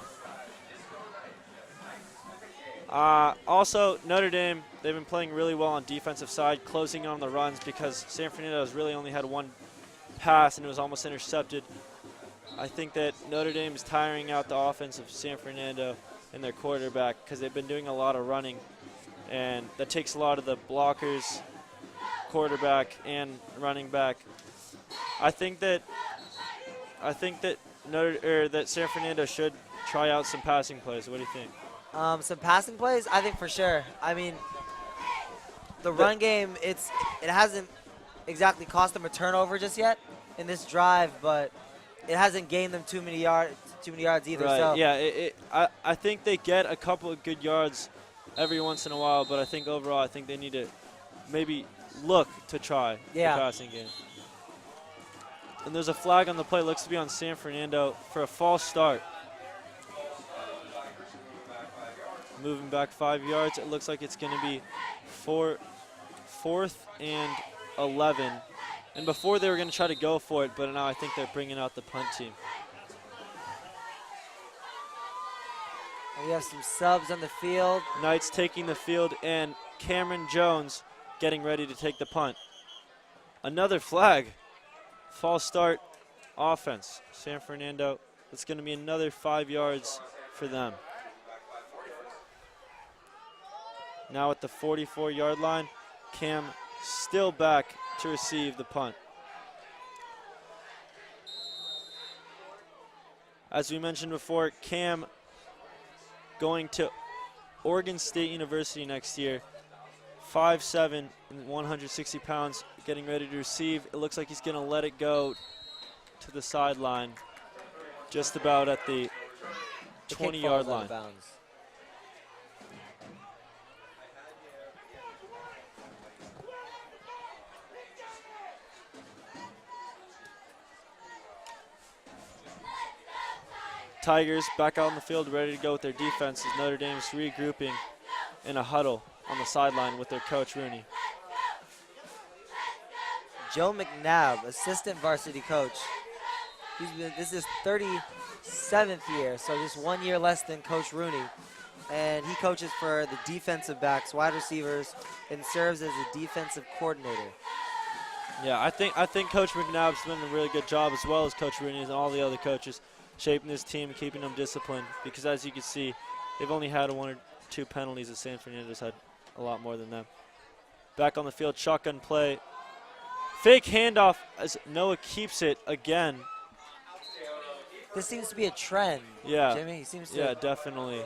Also, Notre Dame, they've been playing really well on defensive side, closing on the runs, because San Fernando has really only had one pass, and it was almost intercepted. I think that Notre Dame is tiring out the offense of San Fernando and their quarterback, because they've been doing a lot of running, and that takes a lot of the blockers, quarterback, and running back. I think that San Fernando should try out some passing plays. What do you think? Some passing plays, I think for sure. I mean, the run game, it hasn't exactly cost them a turnover just yet in this drive, but it hasn't gained them too many yards either. Right. So. Yeah. I think they get a couple of good yards every once in a while, but I think overall, I think they need to maybe look to try the passing game. And there's a flag on the play. Looks to be on San Fernando for a false start. Moving back 5 yards. It looks like it's going to be 4th and 11. And before they were going to try to go for it, but now I think they're bringing out the punt team. We have some subs on the field. Knights taking the field, and Cameron Jones getting ready to take the punt. Another flag. False start offense. San Fernando, it's going to be another 5 yards for them. Now at the 44-yard line, Cam still back to receive the punt. As we mentioned before, Cam going to Oregon State University next year. 5'7" and 160 pounds, getting ready to receive. It looks like he's going to let it go to the sideline, just about at the 20-yard line. Tigers back out on the field, ready to go with their defense as Notre Dame's regrouping in a huddle on the sideline with their coach, Rooney. Joe McNabb, assistant varsity coach. This is 37th year, so just 1 year less than Coach Rooney. And he coaches for the defensive backs, wide receivers, and serves as a defensive coordinator. Yeah, I think Coach McNabb's done a really good job, as well as Coach Rooney and all the other coaches, shaping this team, keeping them disciplined. Because as you can see, they've only had 1 or 2 penalties, as San Fernando's had a lot more than them. Back on the field, shotgun play. Fake handoff as Noah keeps it again. This seems to be a trend, Jimmy. He seems to definitely.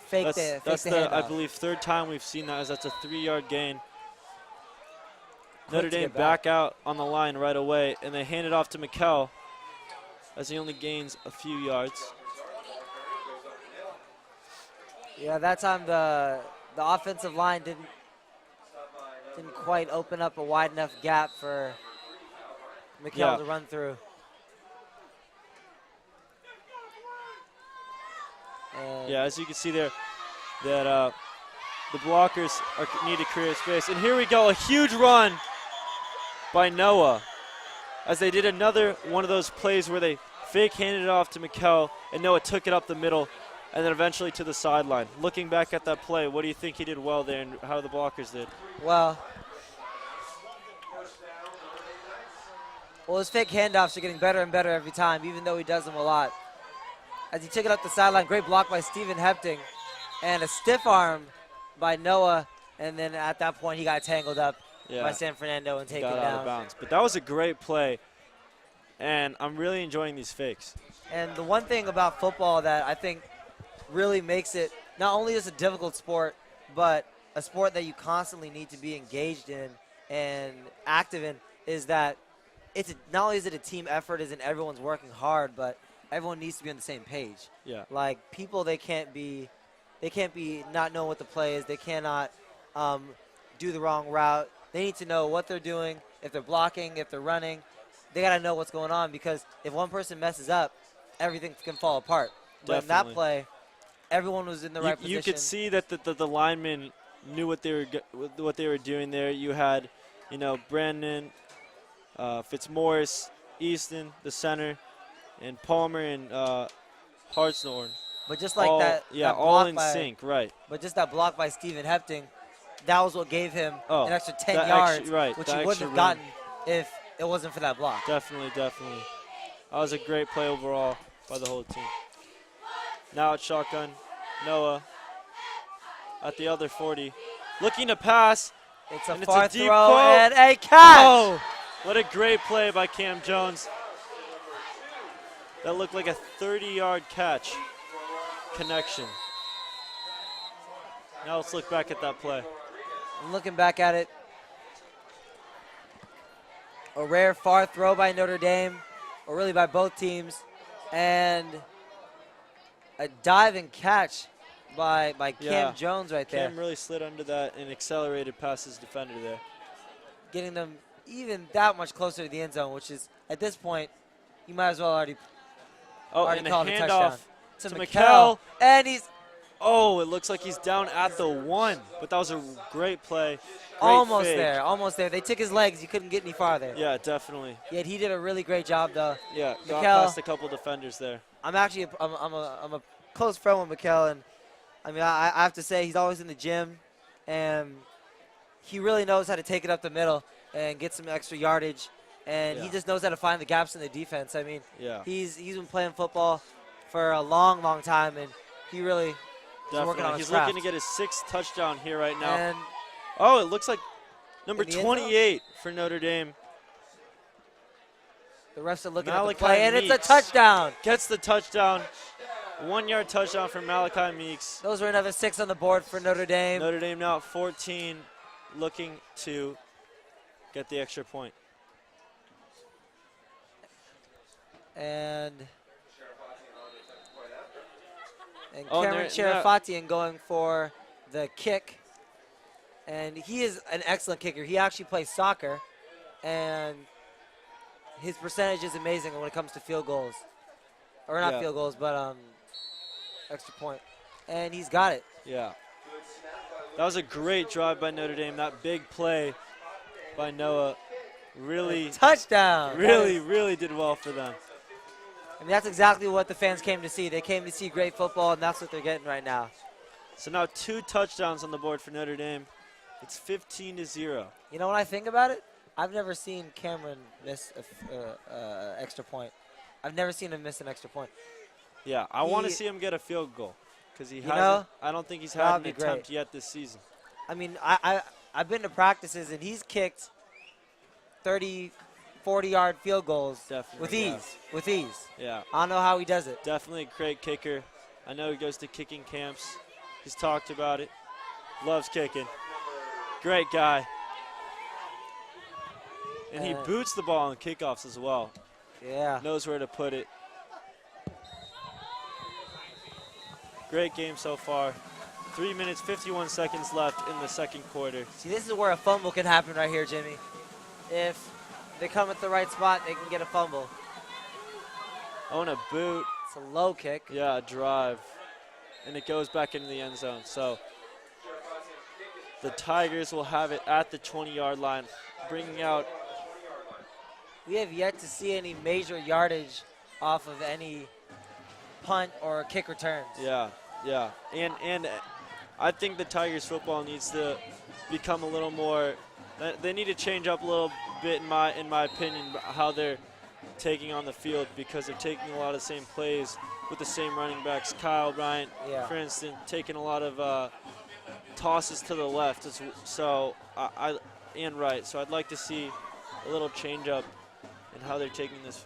Fake that's the the handoff. I believe, 3rd time we've seen that, as that's a 3-yard gain. Notre Dame back out on the line right away, and they hand it off to Mikel as he only gains a few yards. Yeah, that time the offensive line didn't quite open up a wide enough gap for Mikel to run through. And Yeah, as you can see there, that the blockers need to create space. And here we go, a huge run by Noah, as they did another one of those plays where they fake handed it off to Mikkel, and Noah took it up the middle, and then eventually to the sideline. Looking back at that play, what do you think he did well there, and how the blockers did? Well, his fake handoffs are getting better and better every time, even though he does them a lot. As he took it up the sideline, great block by Stephen Hepting, and a stiff arm by Noah, and then at that point he got tangled up by San Fernando and taken got down. out of bounds. But that was a great play, and I'm really enjoying these fakes. And the one thing about football that I think really makes it not only is a difficult sport, but a sport that you constantly need to be engaged in and active in is that not only is it a team effort, as in everyone's working hard, but everyone needs to be on the same page. Yeah. Like people, they can't be not knowing what the play is. They cannot do the wrong route. They need to know what they're doing. If they're blocking, if they're running, they got to know what's going on, because if one person messes up, everything can fall apart. But in that play, everyone was in the right position. You could see that the linemen knew what they were doing there. You had, Brandon, Fitzmaurice, Easton, the center, and Palmer and Hartshorn. But just like all in sync, right. But just that block by Stephen Hepting, that was what gave him an extra 10 yards, which he wouldn't have gotten if it wasn't for that block. Definitely. That was a great play overall by the whole team. Now it's shotgun. Noah at the other 40. Looking to pass. It's a deep throw throw. And a catch. Oh, what a great play by Cam Jones. That looked like a 30-yard catch connection. Now let's look back at that play. Looking back at it, a rare far throw by Notre Dame, or really by both teams, and a diving catch by Cam Jones right there. Cam really slid under that and accelerated past his defender there. Getting them even that much closer to the end zone, which is, at this point, you might as well already call it a touchdown. To Mikkel. And he's... Oh, it looks like he's down at the 1, but that was a great play. Almost there. They took his legs. He couldn't get any farther. Yeah, definitely. Yeah, he did a really great job, though. Yeah, got past a couple defenders there. I'm a close friend with Mikkel, and I have to say he's always in the gym, and he really knows how to take it up the middle and get some extra yardage, and he just knows how to find the gaps in the defense. He's been playing football for a long, long time, and he really. He's looking to get his 6th touchdown here right now. And it looks like number 28 for Notre Dame. The refs are looking at the play, and it's a touchdown. Gets the touchdown. 1-yard touchdown for Malachi Meeks. Those were another 6 on the board for Notre Dame. Notre Dame now at 14, looking to get the extra point. And Cameron Sherifatian going for the kick. And he is an excellent kicker. He actually plays soccer, and his percentage is amazing when it comes to field goals. Or not field goals, but extra point. And he's got it. Yeah. That was a great drive by Notre Dame. That big play by Noah really... Touchdown! Really did well for them. That's exactly what the fans came to see. They came to see great football, and that's what they're getting right now. So now 2 touchdowns on the board for Notre Dame. It's 15-0. When I think about it, I've never seen Cameron miss an extra point. I've never seen him miss an extra point. Yeah, I want to see him get a field goal, because he hasn't. I don't think he's had an attempt yet this season. I've been to practices, and he's kicked 30, 40-yard field goals with ease. Yeah. I don't know how he does it. Definitely a great kicker. I know he goes to kicking camps. He's talked about it. Loves kicking. Great guy. And he boots the ball on kickoffs as well. Yeah. Knows where to put it. Great game so far. 3 minutes, 51 seconds left in the second quarter. See, this is where a fumble can happen right here, Jimmy. If they come at the right spot, they can get a fumble. Oh, and a boot. It's a low kick. Yeah, a drive. and it goes back into the end zone. So the Tigers will have it at the 20-yard line, bringing out. We have yet to see any major yardage off of any punt or kick returns. Yeah, and I think the Tigers football needs to become a little more. They need to change up a little bit, in my opinion, how they're taking on the field, because they're taking a lot of the same plays with the same running backs. Kyle Bryant, for instance, taking a lot of tosses to the left, so and right. So I'd like to see a little change up in how they're taking this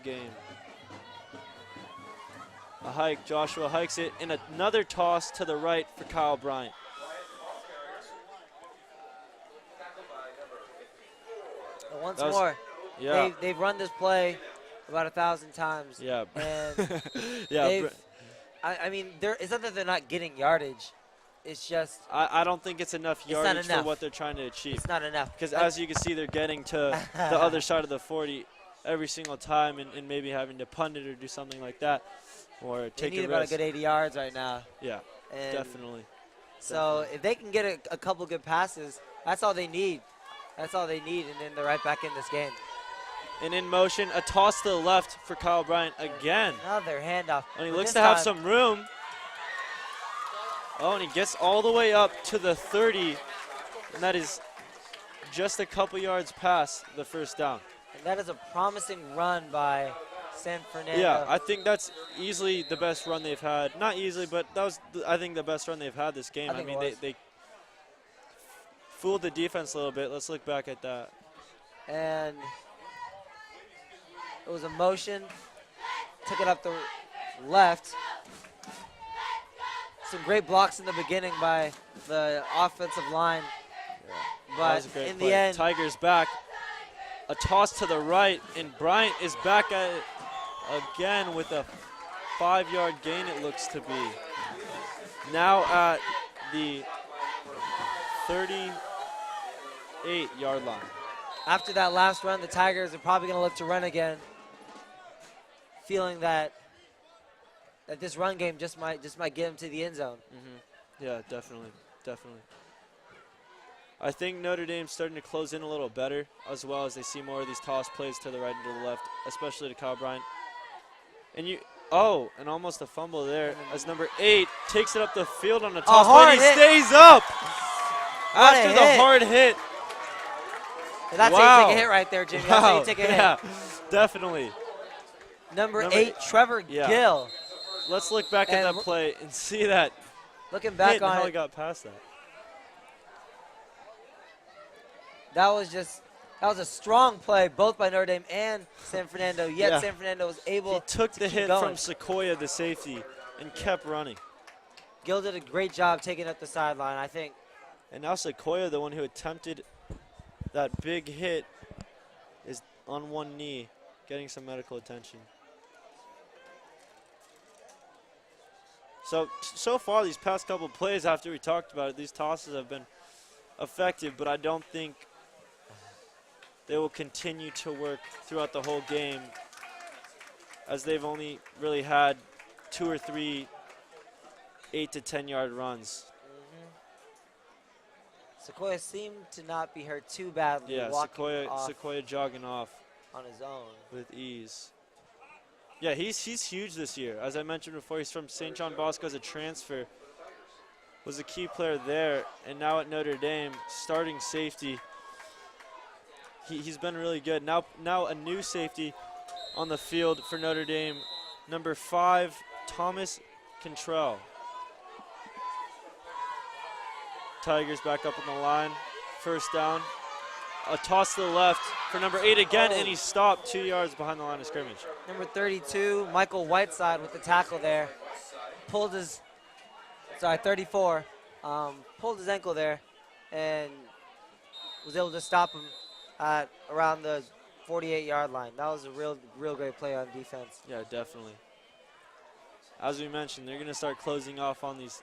game. A hike, Joshua hikes it, and another toss to the right for Kyle Bryant. And once more, they've run this play about 1,000 times. Yeah. And yeah. I mean, it's not that they're not getting yardage. It's just I don't think it's enough yardage for what they're trying to achieve. It's not enough. Because as you can see, they're getting to the other side of the 40 every single time, and maybe having to punt it or do something like that, or take a risk. They need about a good 80 yards right now. Yeah, definitely. So if they can get a couple good passes, that's all they need. That's all they need, and then they're right back in this game. And in motion, a toss to the left for Kyle Bryant again. Another handoff. And he looks to have some room. Oh, and he gets all the way up to the 30, and that is just a couple yards past the first down. And that is a promising run by San Fernando. Yeah, I think that's easily the best run they've had. Not easily, but that was, I think, the best run they've had this game. I mean, they fooled the defense a little bit. Let's look back at that. And it was a motion. Took it up the left. Some great blocks in the beginning by the offensive line. Yeah. But in the end, Tigers back. A toss to the right, and Bryant is back at it again with a 5-yard gain, it looks to be. Now at the 38-yard line. After that last run, the Tigers are probably going to look to run again, feeling that this run game just might get them to the end zone. Mm-hmm. Yeah, definitely. I think Notre Dame's starting to close in a little better, as well as they see more of these toss plays to the right and to the left, especially to Kyle Bryant. And and almost a fumble there as number 8 takes it up the field on a toss play. He stays up after the hard hit. And that's how you take a hit right there, Jimmy. That's how you take a hit. Yeah, definitely. Number 8, Trevor Gill. Let's look back at that play and see that. Looking back on how it, he got past that. That was a strong play, both by Notre Dame and San Fernando. Yet San Fernando was able He took to the keep hit going. from Sequoia, the safety, and kept running. Gill did a great job taking up the sideline, I think. And now Sequoia, the one who attempted that big hit, is on one knee, getting some medical attention. So far, these past couple plays, after we talked about it, these tosses have been effective, but I don't think they will continue to work throughout the whole game, as they've only really had 2 or 3 8 to 10-yard runs. Mm-hmm. Sequoia seemed to not be hurt too badly. Yeah, Sequoia jogging off on his own with ease. Yeah, he's huge this year. As I mentioned before, he's from St. John Bosco as a transfer. Was a key player there, and now at Notre Dame, starting safety. He's been really good. Now a new safety on the field for Notre Dame, number 5, Thomas Cantrell. Tigers back up on the line. First down. A toss to the left for number 8 again, and he's stopped 2 yards behind the line of scrimmage. Number 32, Michael Whiteside with the tackle there. 34. Pulled his ankle there and was able to stop him at around the 48-yard line. That was a real great play on defense. Yeah, definitely. As we mentioned, they're going to start closing off on these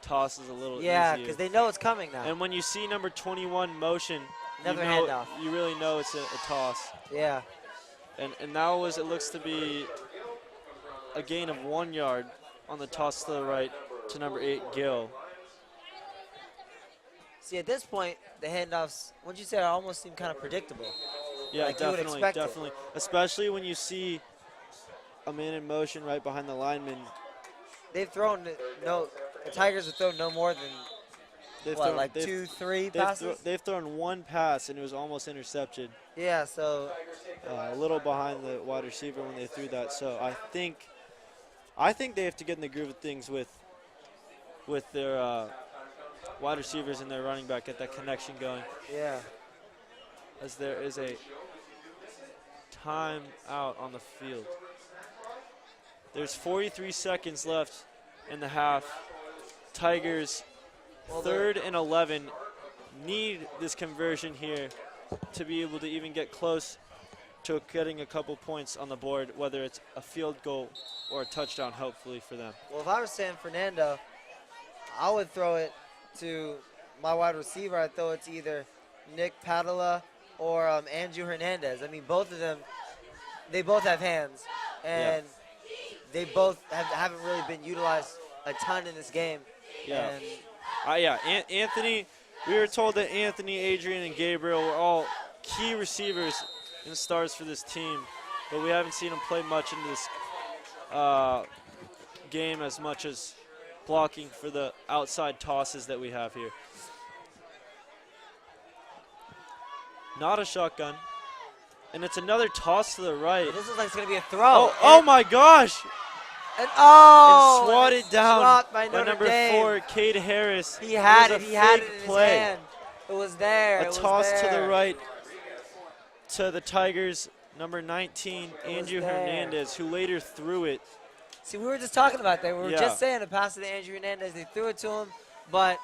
tosses a little easier. Yeah, because they know it's coming now. And when you see number 21 motion, another handoff. You really know it's a toss. Yeah. And now it looks to be a gain of 1 yard on the toss to the right to number 8, Gill. See, at this point, the handoffs, what'd you say, almost seem kind of predictable. Yeah, Like you would definitely, expect it. definitely. Especially when you see a man in motion right behind the lineman. They've thrown the Tigers have thrown no more than They've what, thrown, like they've- 2-3 They've, passes? they've thrown one pass, and it was almost intercepted. Yeah, so A little behind the wide receiver when they threw that. So I think they have to get in the groove of things with their wide receivers and their running back, get that connection going. yeah. As there is a time out on the field. There's 43 seconds left in the half. Tigers, Well, 3rd and 11, need this conversion here to be able to even get close to getting a couple points on the board, whether it's a field goal or a touchdown, hopefully, for them. Well, if I was San Fernando, I would throw it to my wide receiver. I'd throw it to either Nick Padilla or Andrew Hernandez. I mean, both of them, they both have hands, and they both haven't really been utilized a ton in this game. Yeah. And Anthony, we were told that Anthony, Adrian, and Gabriel were all key receivers and stars for this team, but we haven't seen them play much into this game as much as blocking for the outside tosses that we have here. Not a shotgun. And it's another toss to the right. this looks like it's going to be a throw. Oh my gosh! And Swatted it's down dropped by by Notre number Dame. 4, Cade Harris. He had It it. was He a had it fake in his play. hand. It was there. A It was toss to the there. right to the Tigers, number 19, was Andrew there. Hernandez, who later threw it. See, we were just talking about that. We were Yeah. just saying the pass to the Andrew Hernandez. They threw it to him, but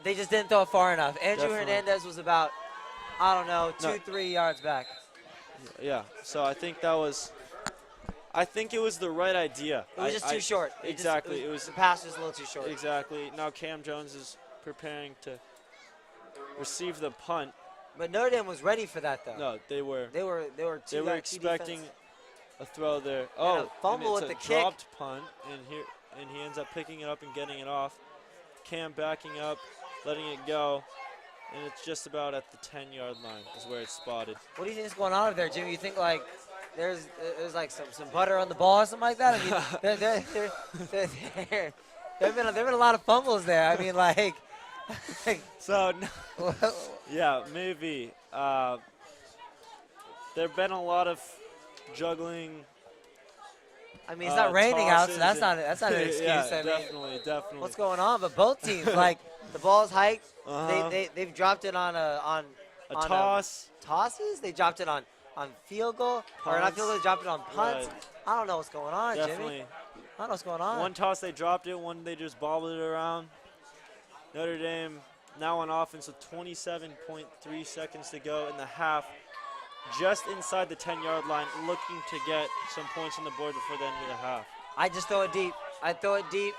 they just didn't throw it far enough. Andrew Definitely. Hernandez was about, I don't know, 2-3 yards back. Yeah, so I think it was the right idea. It was just too short. Exactly. The pass was a little too short. Exactly. Now Cam Jones is preparing to receive the punt. But Notre Dame was ready for that, though. No, they were. They were They were expecting a throw there. Oh, fumble and with it's the a kick. dropped punt, and he ends up picking it up and getting it off. Cam backing up, letting it go, and it's just about at the 10-yard line is where it's spotted. What do you think is going on over there, Jimmy? You think like there's like some butter on the ball or something like that? I mean, there've been a lot of fumbles there. I mean, like So, yeah, maybe. There have been a lot of juggling. I mean, it's not raining out, so tosses that's not an excuse. Yeah, I mean, definitely. what's going on? But both teams, like the ball's hiked. Uh-huh. They've dropped it on A toss. tosses. They dropped it on field goal, or not Punts. field goal. They dropped it on punts. Right. I don't know what's going on, Definitely. Jimmy. I don't know what's going on. One toss they dropped it, one they just bobbled it around. Notre Dame now on offense with 27.3 seconds to go in the half. Just inside the 10-yard line, looking to get some points on the board before the end of the half. I just throw it deep. I throw it deep.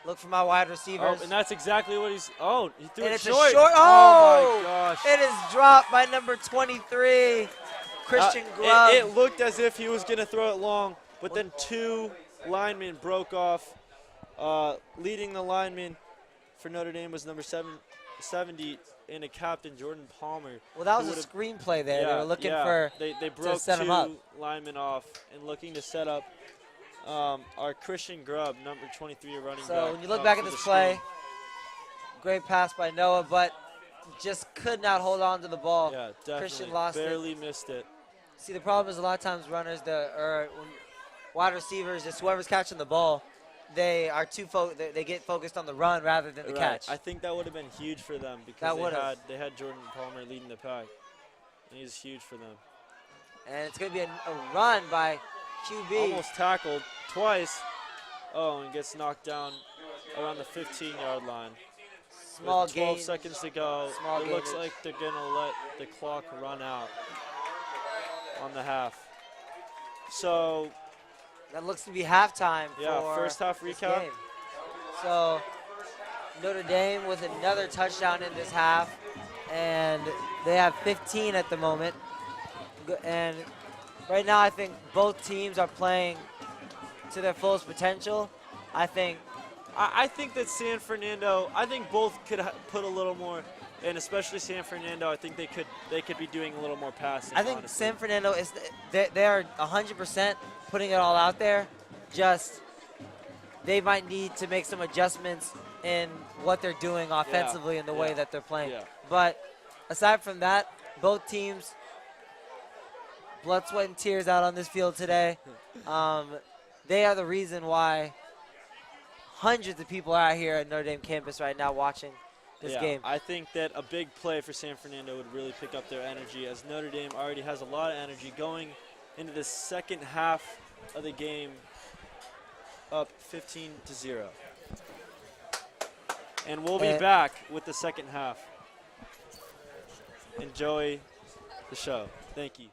Look for my wide receivers. Oh, and that's exactly what he threw And it it's short. a short. Oh, my gosh. It is dropped by number 23, Christian Grubb. It looked as if he was going to throw it long, but then two linemen broke off. Leading the lineman for Notre Dame was number 70 and a captain, Jordan Palmer. Well, that was who a would've- screenplay there. They were looking for They broke set him two up. linemen off and looking to set up our Christian Grubb, number 23, a running back. So when you look back at for this the play, screen. great pass by Noah, but just could not hold on to the ball. Yeah, definitely. Christian lost it. Barely missed it. See, the problem is a lot of times runners, when wide receivers, just whoever's catching the ball, they are they get focused on the run rather than the Right. catch. I think that would have been huge for them because That would've. they had Jordan Palmer leading the pack. And he's huge for them. And it's going to be a run by QB. Almost tackled twice. Oh, and gets knocked down around the 15-yard line. Small With 12 gain. seconds to go. Small It looks gainage. like they're going to let the clock run out on the half. So, That looks to be halftime yeah, for first half this recap. game. So Notre Dame with another touchdown in this half, and they have 15 at the moment. And right now I think both teams are playing to their fullest potential. I think I think that San Fernando. I think both could put a little more, and especially San Fernando. I think they could be doing a little more passing. I think honestly. San Fernando is they are 100% putting it all out there. Just they might need to make some adjustments in what they're doing offensively and the way that they're playing. Yeah. But aside from that, both teams blood, sweat, and tears out on this field today. They are the reason why hundreds of people are out here at Notre Dame campus right now watching this game. I think that a big play for San Fernando would really pick up their energy, as Notre Dame already has a lot of energy going into the second half of the game, up 15-0. And we'll be back with the second half. Enjoy the show. Thank you.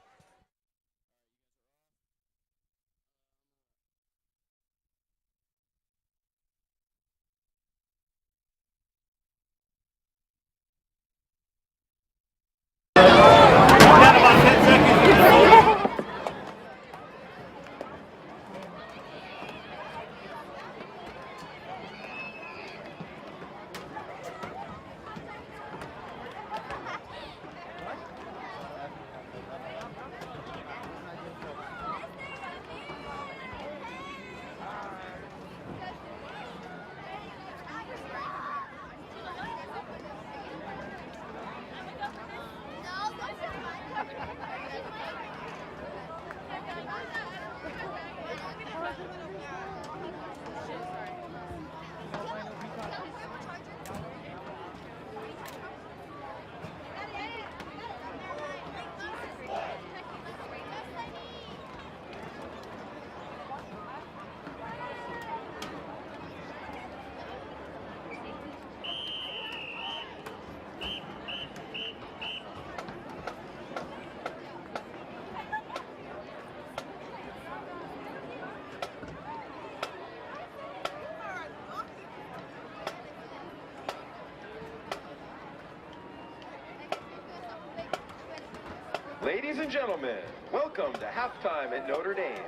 Ladies and gentlemen, welcome to halftime at Notre Dame.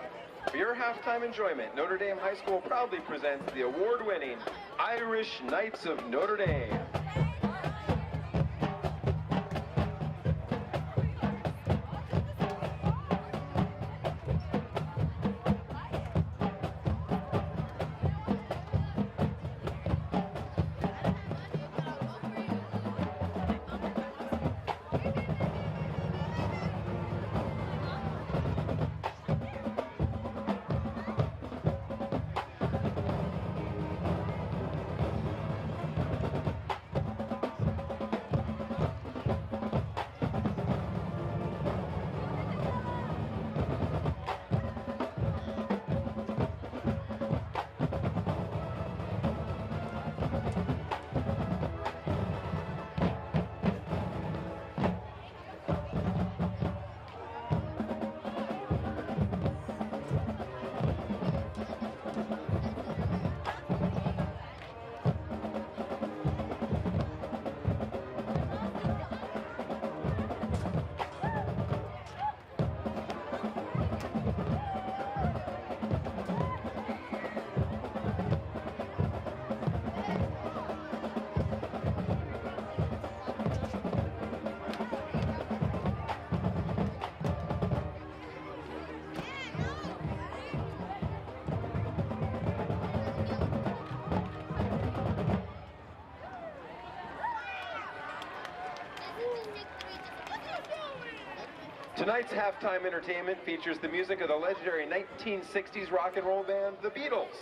For your halftime enjoyment, Notre Dame High School proudly presents the award-winning Irish Knights of Notre Dame. Tonight's halftime entertainment features the music of the legendary 1960s rock and roll band, the Beatles.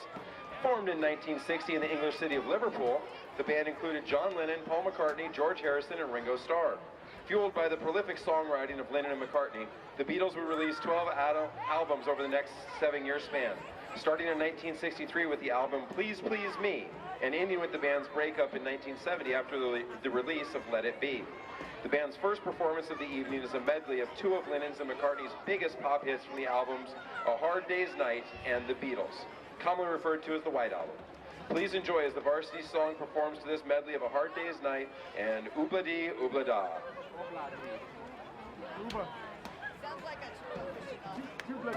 Formed in 1960 in the English city of Liverpool, the band included John Lennon, Paul McCartney, George Harrison, and Ringo Starr. Fueled by the prolific songwriting of Lennon and McCartney, the Beatles would release 12 albums over the next 7-year span, starting in 1963 with the album Please Please Me, and ending with the band's breakup in 1970 after the release of Let It Be. The band's first performance of the evening is a medley of 2 of Lennon's and McCartney's biggest pop hits from the albums A Hard Day's Night and The Beatles, commonly referred to as the White Album. Please enjoy as the varsity song performs to this medley of A Hard Day's Night and Oobla-dee, Oobla-da. Sounds like a true.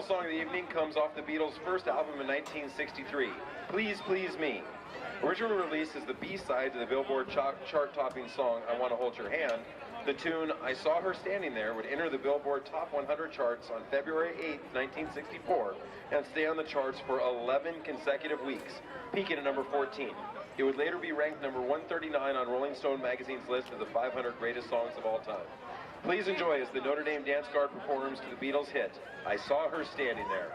song of the evening comes off the Beatles' first album in 1963, Please Please Me. Originally released as the B-side to the Billboard chart-topping song I Want to Hold Your Hand, the tune I Saw Her Standing There would enter the Billboard Top 100 charts on February 8, 1964, and stay on the charts for 11 consecutive weeks, peaking at number 14. It would later be ranked number 139 on Rolling Stone magazine's list of the 500 greatest songs of all time. Please enjoy as the Notre Dame Dance Guard performs to the Beatles' hit, I Saw Her Standing There.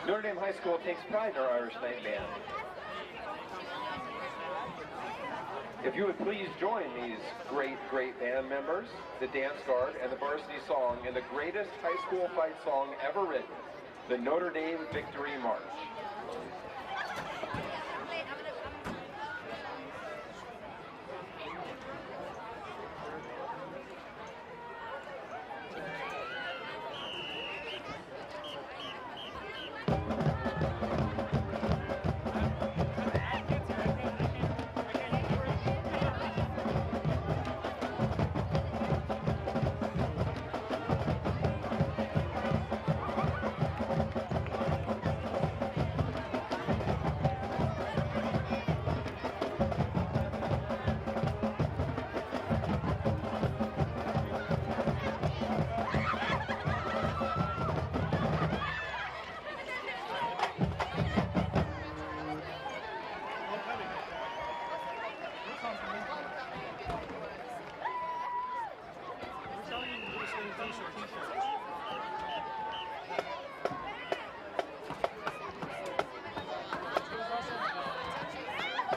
Notre Dame High School takes pride in our Irish Night Band. If you would please join these great band members, the Dance Guard, and the Varsity Song in the greatest high school fight song ever written, the Notre Dame Victory March.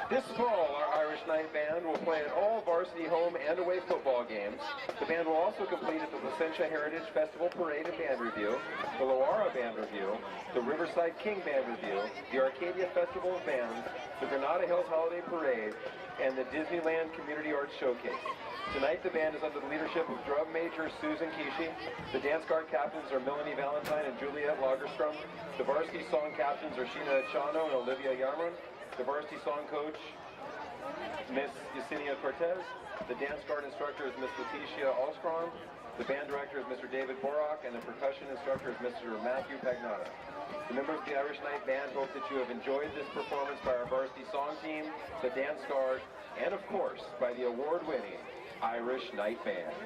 This fall, our Irish Night Band will play at all varsity home and away football games. The band will also complete at the Placentia Heritage Festival Parade and Band Review, the Loara Band Review, the Riverside King Band Review, the Arcadia Festival of Bands, the Granada Hills Holiday Parade, and the Disneyland Community Arts Showcase. Tonight, the band is under the leadership of drum major Susan Kishi. The Dance Guard captains are Melanie Valentine and Juliet Lagerstrom. The varsity song captains are Sheena Chano and Olivia Yarman. The varsity song coach, Miss Yesenia Cortez. The Dance Guard instructor is Miss Leticia Alstrom. The band director is Mr. David Borak, and the percussion instructor is Mr. Matthew Pagnotta. The members of the Irish Night Band hope that you have enjoyed this performance by our varsity song team, the Dance Guard, and of course, by the award-winning Irish Night Band.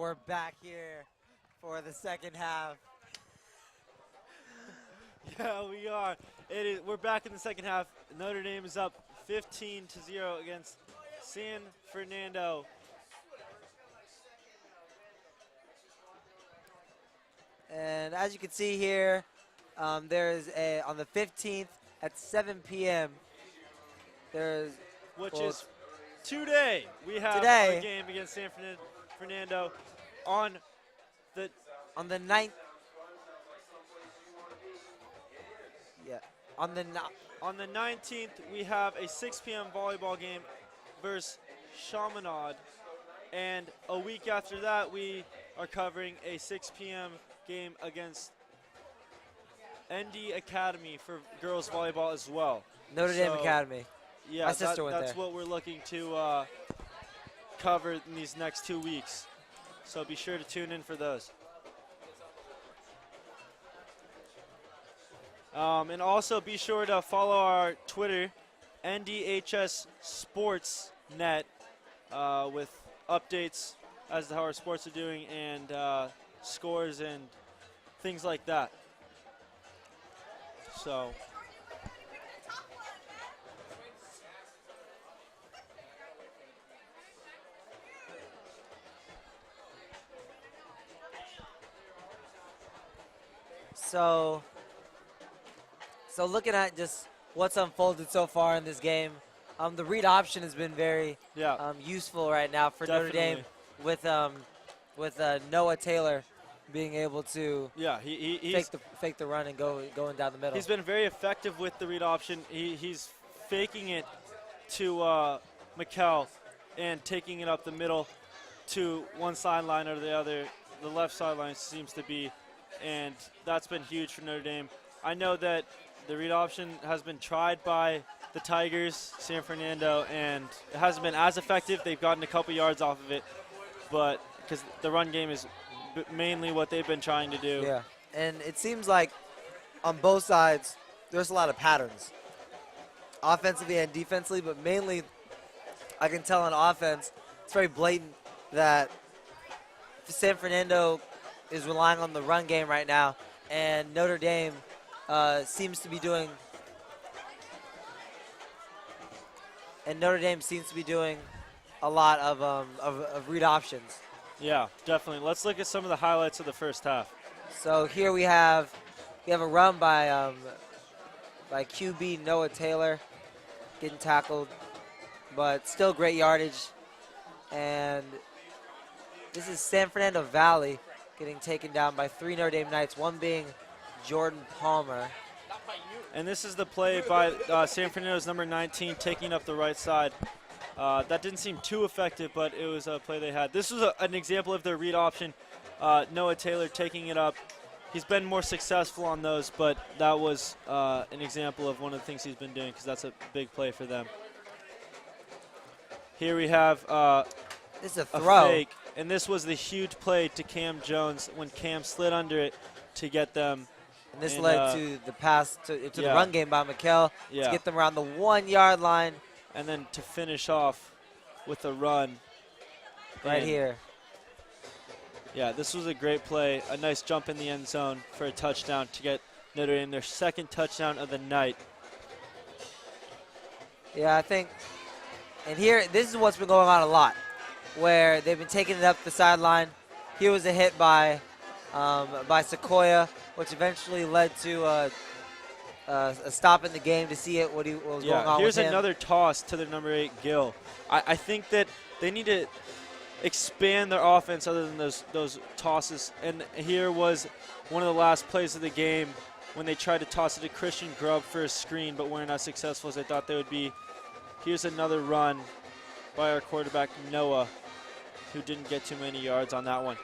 we're back here for the second half. Yeah, we are. We're back in the second half. Notre Dame is up 15-0 against San Fernando. And as you can see here, there's on the 15th at 7 p.m. Which is today. We have today, a game against San Fernando on the 9th. Yeah, on the 19th. We have a 6 p.m. volleyball game versus Chaminade, and a week after that, we are covering a 6 p.m. game against ND Academy for girls volleyball as well. Notre Dame Academy. Yeah, my sister went that's there. what we're looking to cover in these next 2 weeks. So be sure to tune in for those. And also be sure to follow our Twitter, NDHS Sports Net, with updates as to how our sports are doing and scores and things like that. So. So looking at just what's unfolded so far in this game, the read option has been very useful right now for Notre Dame with Noah Taylor being able to fake the run and going down the middle. He's been very effective with the read option. He's faking it to Mikkel and taking it up the middle to one sideline or the other. The left sideline seems to be, and that's been huge for Notre Dame. I know that the read option has been tried by the Tigers, San Fernando, and it hasn't been as effective. They've gotten a couple yards off of it, but because the run game is mainly what they've been trying to do. Yeah, and it seems like on both sides there's a lot of patterns, offensively and defensively, but mainly I can tell on offense it's very blatant that San Fernando is relying on the run game right now, and Notre Dame seems to be doing a lot of read options. Yeah, definitely. Let's look at some of the highlights of the first half. So here we have a run by QB Noah Taylor getting tackled, but still great yardage. And this is San Fernando Valley getting taken down by 3 Notre Dame Knights, one being Jordan Palmer. And this is the play by San Fernando's number 19 taking up the right side. That didn't seem too effective, but it was a play they had. This was an example of their read option. Noah Taylor taking it up. He's been more successful on those, but that was an example of one of the things he's been doing because that's a big play for them. Here we have this is a throw. Fake, and this was the huge play to Cam Jones when Cam slid under it to get them. And this led to the pass to the run game by Mikkel to get them around the 1 yard line. And then to finish off with a run. Right here. Yeah, this was a great play. A nice jump in the end zone for a touchdown to get Notre Dame their second touchdown of the night. Yeah, I think, and here, this is what's been going on a lot, where they've been taking it up the sideline. Here was a hit by Sequoia, which eventually led to a stop in the game to see what was going on here's with him. Another toss to their number 8, Gill. I think that they need to expand their offense other than those tosses. And here was one of the last plays of the game when they tried to toss it to Christian Grubb for a screen, but weren't as successful as they thought they would be. Here's another run by our quarterback, Noah, who didn't get too many yards on that one.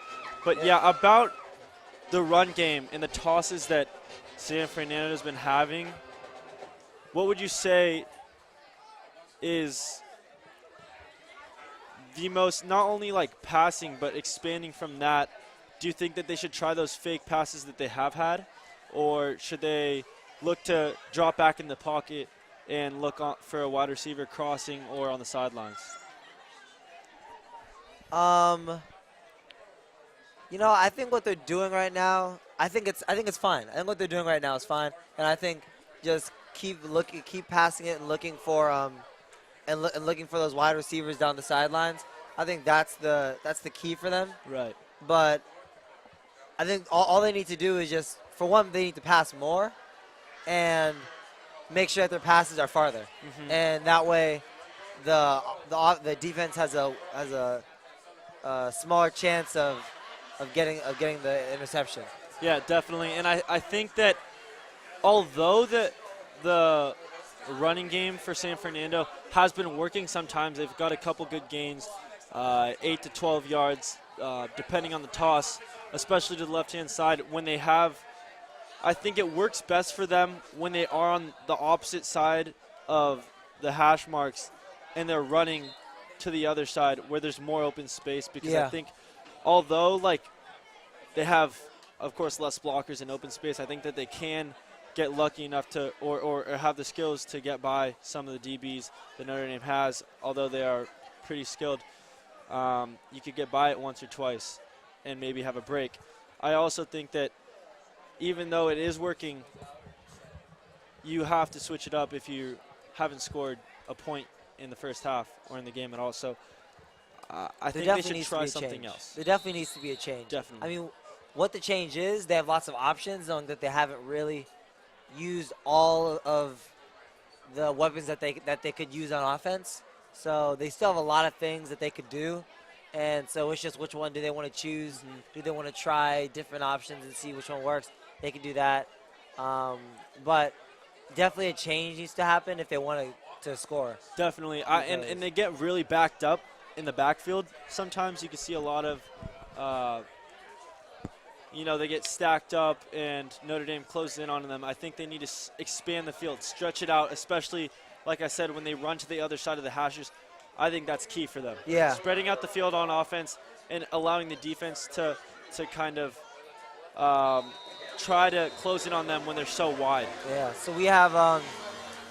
But, about the run game and the tosses that San Fernando's been having, what would you say is the most, not only like passing, but expanding from that? Do you think that they should try those fake passes that they have had? Or should they look to drop back in the pocket and look for a wide receiver crossing or on the sidelines? You know, I think what they're doing right now, I think it's fine. I think what they're doing right now is fine, and I think just keep passing it and looking for and looking for those wide receivers down the sidelines. I think that's the key for them. Right. But I think all they need to do is just, for one, they need to pass more and make sure that their passes are farther, and that way the defense has a smaller chance of getting the interception. Yeah, definitely. And I think that although the running game for San Fernando has been working sometimes, they've got a couple good gains, 8 to 12 yards, depending on the toss, especially to the left-hand side. When they have, I think it works best for them when they are on the opposite side of the hash marks and they're running to the other side where there's more open space, because I think although like they have, of course, less blockers in open space, I think that they can get lucky enough to or have the skills to get by some of the DBs that Notre Dame has. Although they are pretty skilled, you could get by it once or twice and maybe have a break. I also think that even though it is working, you have to switch it up if you haven't scored a point in the first half or in the game at all. So I think they should try something else. There definitely needs to be a change. Definitely. I mean, what the change is, they have lots of options, knowing that they haven't really used all of the weapons that they could use on offense. So they still have a lot of things that they could do. And so it's just which one do they want to choose, and do they want to try different options and see which one works. They can do that. But definitely a change needs to happen if they want to score. Definitely. And they get really backed up in the backfield. Sometimes you can see a lot of, they get stacked up and Notre Dame closes in on them. I think they need to expand the field, stretch it out, especially, like I said, when they run to the other side of the hashes. I think that's key for them. Yeah. Spreading out the field on offense and allowing the defense to kind of try to close in on them when they're so wide. Yeah, so we have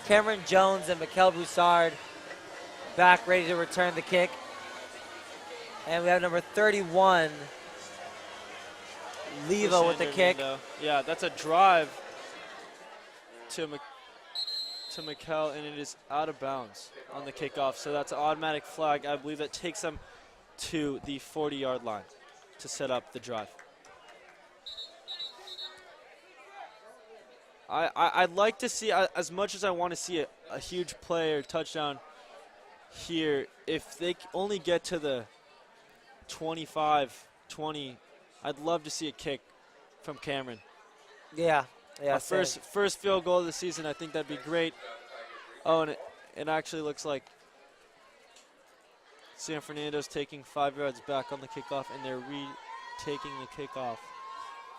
Cameron Jones and Mikel Broussard back ready to return the kick. And we have number 31, Leva with the kick. Yeah, that's a drive to Mikel, and it is out of bounds on the kickoff. So that's an automatic flag. I believe that takes them to the 40-yard line to set up the drive. I'd like to see, as much as I want to see a huge play or touchdown here, if they only get to the 25, 20, I'd love to see a kick from Cameron. Yeah. Our first field goal of the season, I think that'd be great. Oh, and it actually looks like San Fernando's taking 5 yards back on the kickoff, and they're retaking the kickoff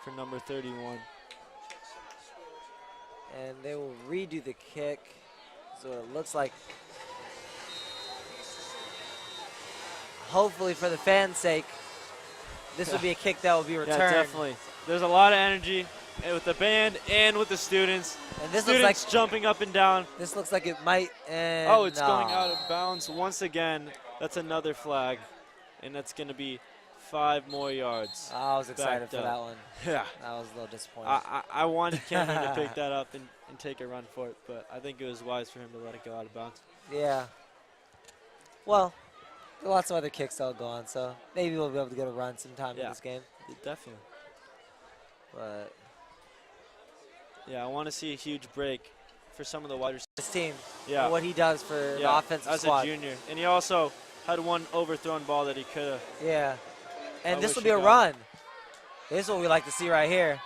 for number 31. And they will redo the kick. So it looks like, hopefully for the fans' sake, this will be a kick that will be returned. Yeah, definitely. There's a lot of energy with the band and with the students. And this students looks like jumping up and down. This looks like it might end. Oh, it's going out of bounds once again. That's another flag, and that's going to be 5 more yards. I was excited for that one. Yeah. I was a little disappointed. I wanted Cameron to pick that up and take a run for it, but I think it was wise for him to let it go out of bounds. Yeah. Well, there are lots of other kicks that'll go on, so maybe we'll be able to get a run sometime in this game. Definitely. But yeah, I want to see a huge break for some of the wide receivers. His team, yeah, what he does for the offensive squad. As a junior. And he also had one overthrown ball that he could have. Yeah. And this will be a run. This is what we like to see right here.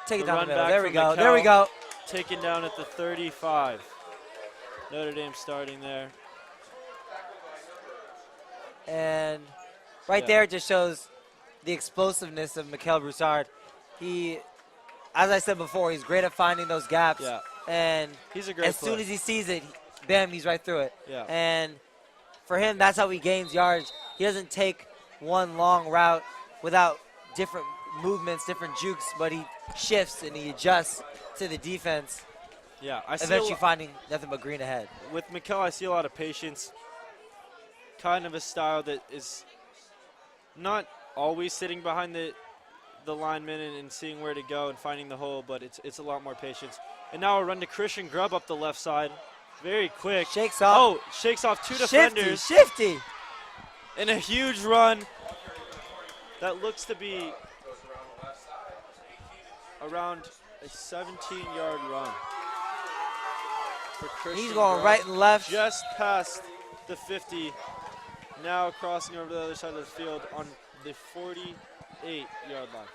Take it down the middle. There we go. There we go. Taken down at the 35. Notre Dame starting there. And right there just shows the explosiveness of Mikel Broussard. He, as I said before, he's great at finding those gaps. Yeah. And he's a great as soon as he sees it, bam, he's right through it. Yeah. And for him, that's how he gains yards. He doesn't take one long route without different movements, different jukes, but he shifts and he adjusts to the defense. Yeah, eventually finding nothing but green ahead. With Mikel, I see a lot of patience. Kind of a style that is not always sitting behind the lineman and seeing where to go and finding the hole, but it's a lot more patience. And now a run to Christian Grubb up the left side. Very quick. Shakes off. Oh, shakes off 2 defenders. Shifty. And a huge run that looks to be around a 17-yard run for Christian He's going Grubb. right and left. Just past the 50. Now crossing over to the other side of the field on the 48-yard line.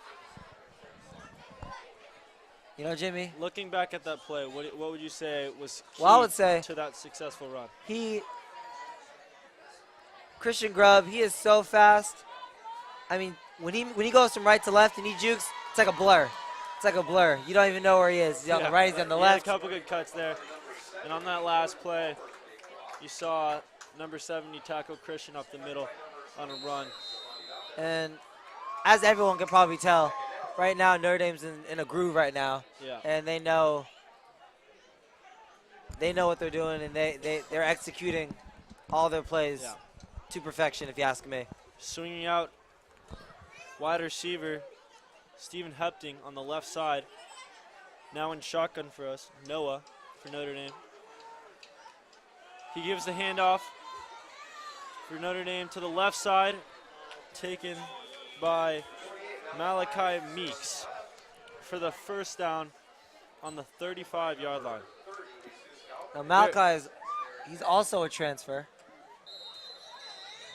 You know, Jimmy, Looking back at that play, what would you say was key Well, I would say to that successful run? Christian Grubb, he is so fast. I mean, when he goes from right to left and he jukes, it's like a blur. It's like a blur. You don't even know where he is. He's on the right, he's on the He had left. a couple good cuts there. And on that last play, you saw number 70 tackle Christian up the middle on a run. And as everyone can probably tell, right now Notre Dame's in a groove right now. Yeah. And they know what they're doing, and they're executing all their plays to perfection, if you ask me. Swinging out, wide receiver, Stephen Hepting on the left side. Now in shotgun for us, Noah for Notre Dame. He gives the handoff for Notre Dame to the left side, taken by Malachi Meeks for the first down on the 35-yard line. Now Malachi he's also a transfer,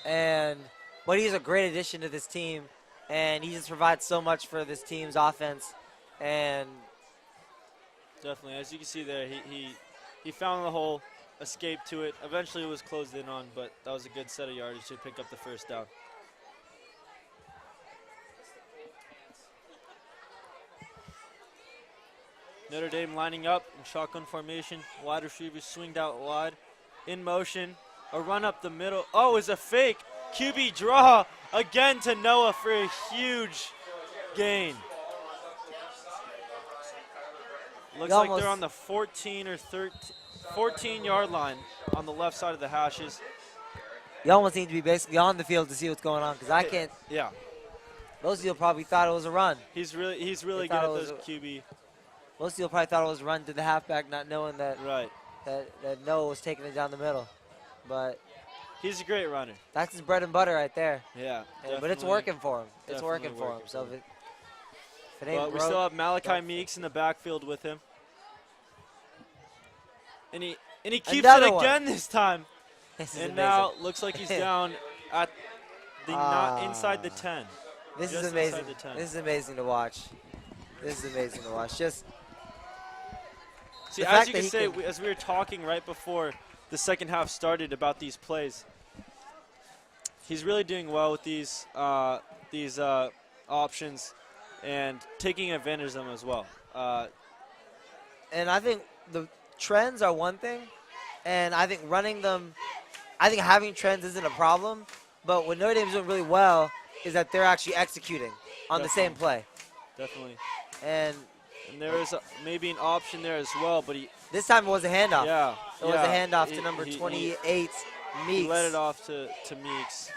but he's a great addition to this team, and he just provides so much for this team's offense. And definitely, as you can see there, he found the hole, escaped to it. Eventually it was closed in on, but that was a good set of yardage to pick up the first down. Notre Dame lining up in shotgun formation. Wide receivers swinged out wide. In motion, a run up the middle. Oh, it's a fake. QB draw again to Noah for a huge gain. Looks like they're on the 14 or 14-yard line on the left side of the hashes. You almost need to be basically on the field to see what's going on, because I can't. Yeah. Most people probably thought it was a run. He's really good at those QB. Most people probably thought it was a run to the halfback, not knowing that that Noah was taking it down the middle. But he's a great runner. that's his bread and butter right there. Yeah. But it's working for him. It's working for him. So if it ain't But we still have Malachi Meeks in the backfield with him. And he keeps it again this time. and now looks like he's down at the inside the 10. This is amazing. This is amazing to watch. This is amazing to watch. Just see, as you can say, as we were talking right before the second half started about these plays, he's really doing well with these options and taking advantage of them as well. And I think the trends are one thing, and I think running them, I think having trends isn't a problem, but what Notre Dame's doing really well is that they're actually executing on the same play. Definitely. And there is maybe an option there as well, but this time it was a handoff. Yeah. It was a handoff to number 28, Meeks. He let it off to Meeks,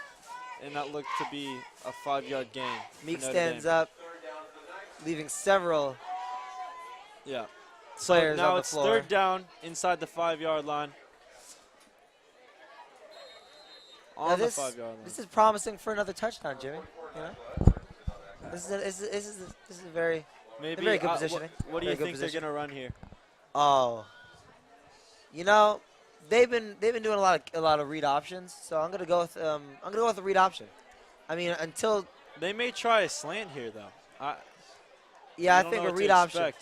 and that looked to be a 5-yard gain. Meeks stands up, leaving several So now on the it's floor. third down inside the 5-yard line. On the 5-yard line. This is promising for another touchdown, Jimmy. You know, this is a very very good positioning. What do you think they're gonna run here? Oh, you know, they've been doing a lot of read options, so I'm gonna go with a read option. I mean, until they may try a slant here though. I think a read option.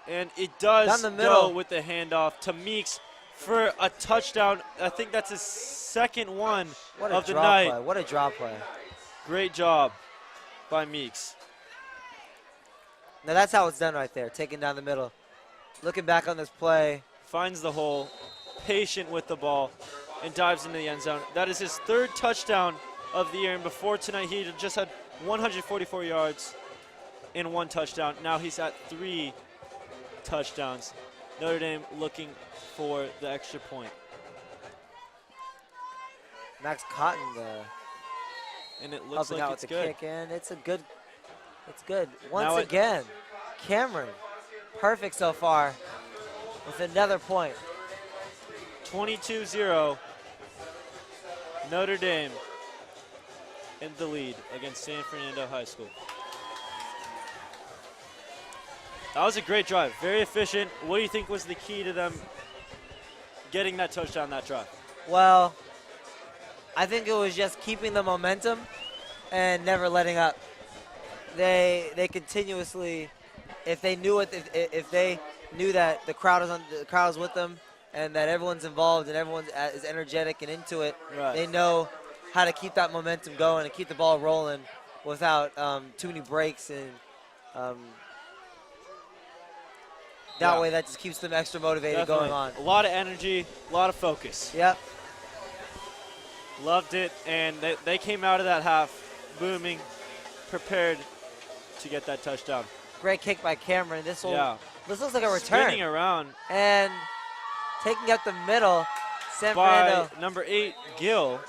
And it does down the middle go with the handoff to Meeks for a touchdown. I think that's his second one of the night. Play. What a drop play. Great job by Meeks. Now that's how it's done right there, taken down the middle. Looking back on this play. Finds the hole, patient with the ball, and dives into the end zone. That is his third touchdown of the year, and before tonight he just had 144 yards and 1 touchdown. Now he's at 3 touchdowns. Notre Dame looking for the extra point. Max Cotton, and it looks helping like out it's with the good. kick, and it's good. Now Once again, Cameron, perfect so far with another point. 22-0, Notre Dame in the lead against San Fernando High School. That was a great drive, very efficient. What do you think was the key to them getting that touchdown that drive? Well, I think it was just keeping the momentum and never letting up. They continuously, if they knew that the crowd was with them and that everyone's involved and everyone is energetic and into it, Right. they know how to keep that momentum going and keep the ball rolling without too many breaks, and that way that just keeps them extra motivated Definitely. going on. A lot of energy, a lot of focus. Yep. Loved it, and they came out of that half booming, prepared to get that touchdown. Great kick by Cameron. This looks like a return. Spinning around. And taking up the middle, San by Fernando. number 8, Gill.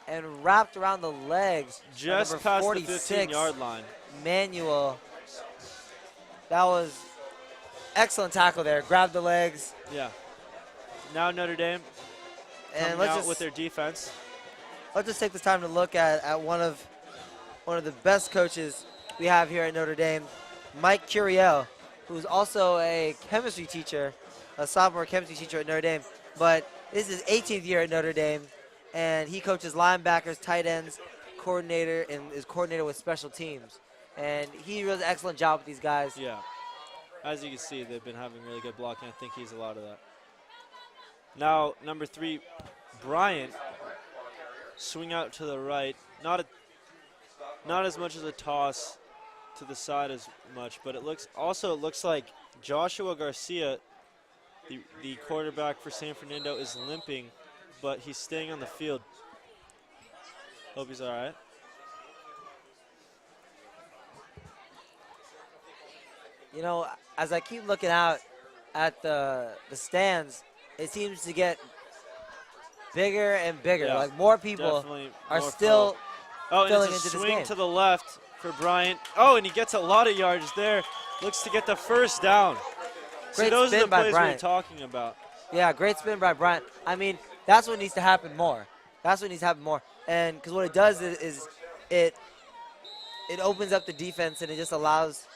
And wrapped around the legs. Just number past 46, the 15-yard line. Manuel. That was excellent tackle there. Grabbed the legs. Yeah. Now Notre Dame and coming out with their defense. Let's just take this time to look at one of the best coaches we have here at Notre Dame, Mike Curiel, who's also a chemistry teacher, a sophomore chemistry teacher at Notre Dame. But this is his 18th year at Notre Dame, and he coaches linebackers, tight ends, coordinator, and is coordinator with special teams. And he does an excellent job with these guys. Yeah. As you can see, they've been having really good blocking. I think he's a lot of that. Now, number 3, Bryant, swing out to the right. Not as much as a toss to the side as much, but it looks like Joshua Garcia, the quarterback for San Fernando, is limping, but he's staying on the field. Hope he's all right. You know, as I keep looking out at the stands, it seems to get bigger and bigger. Yeah, like more people are still filling into this game. Swing to the left for Bryant. Oh, and he gets a lot of yards there. Looks to get the first down. Great See, those are the spin by plays we were Bryant. talking about. Yeah, great spin by Bryant. I mean, that's what needs to happen more. And because what it does is it opens up the defense, and it just allows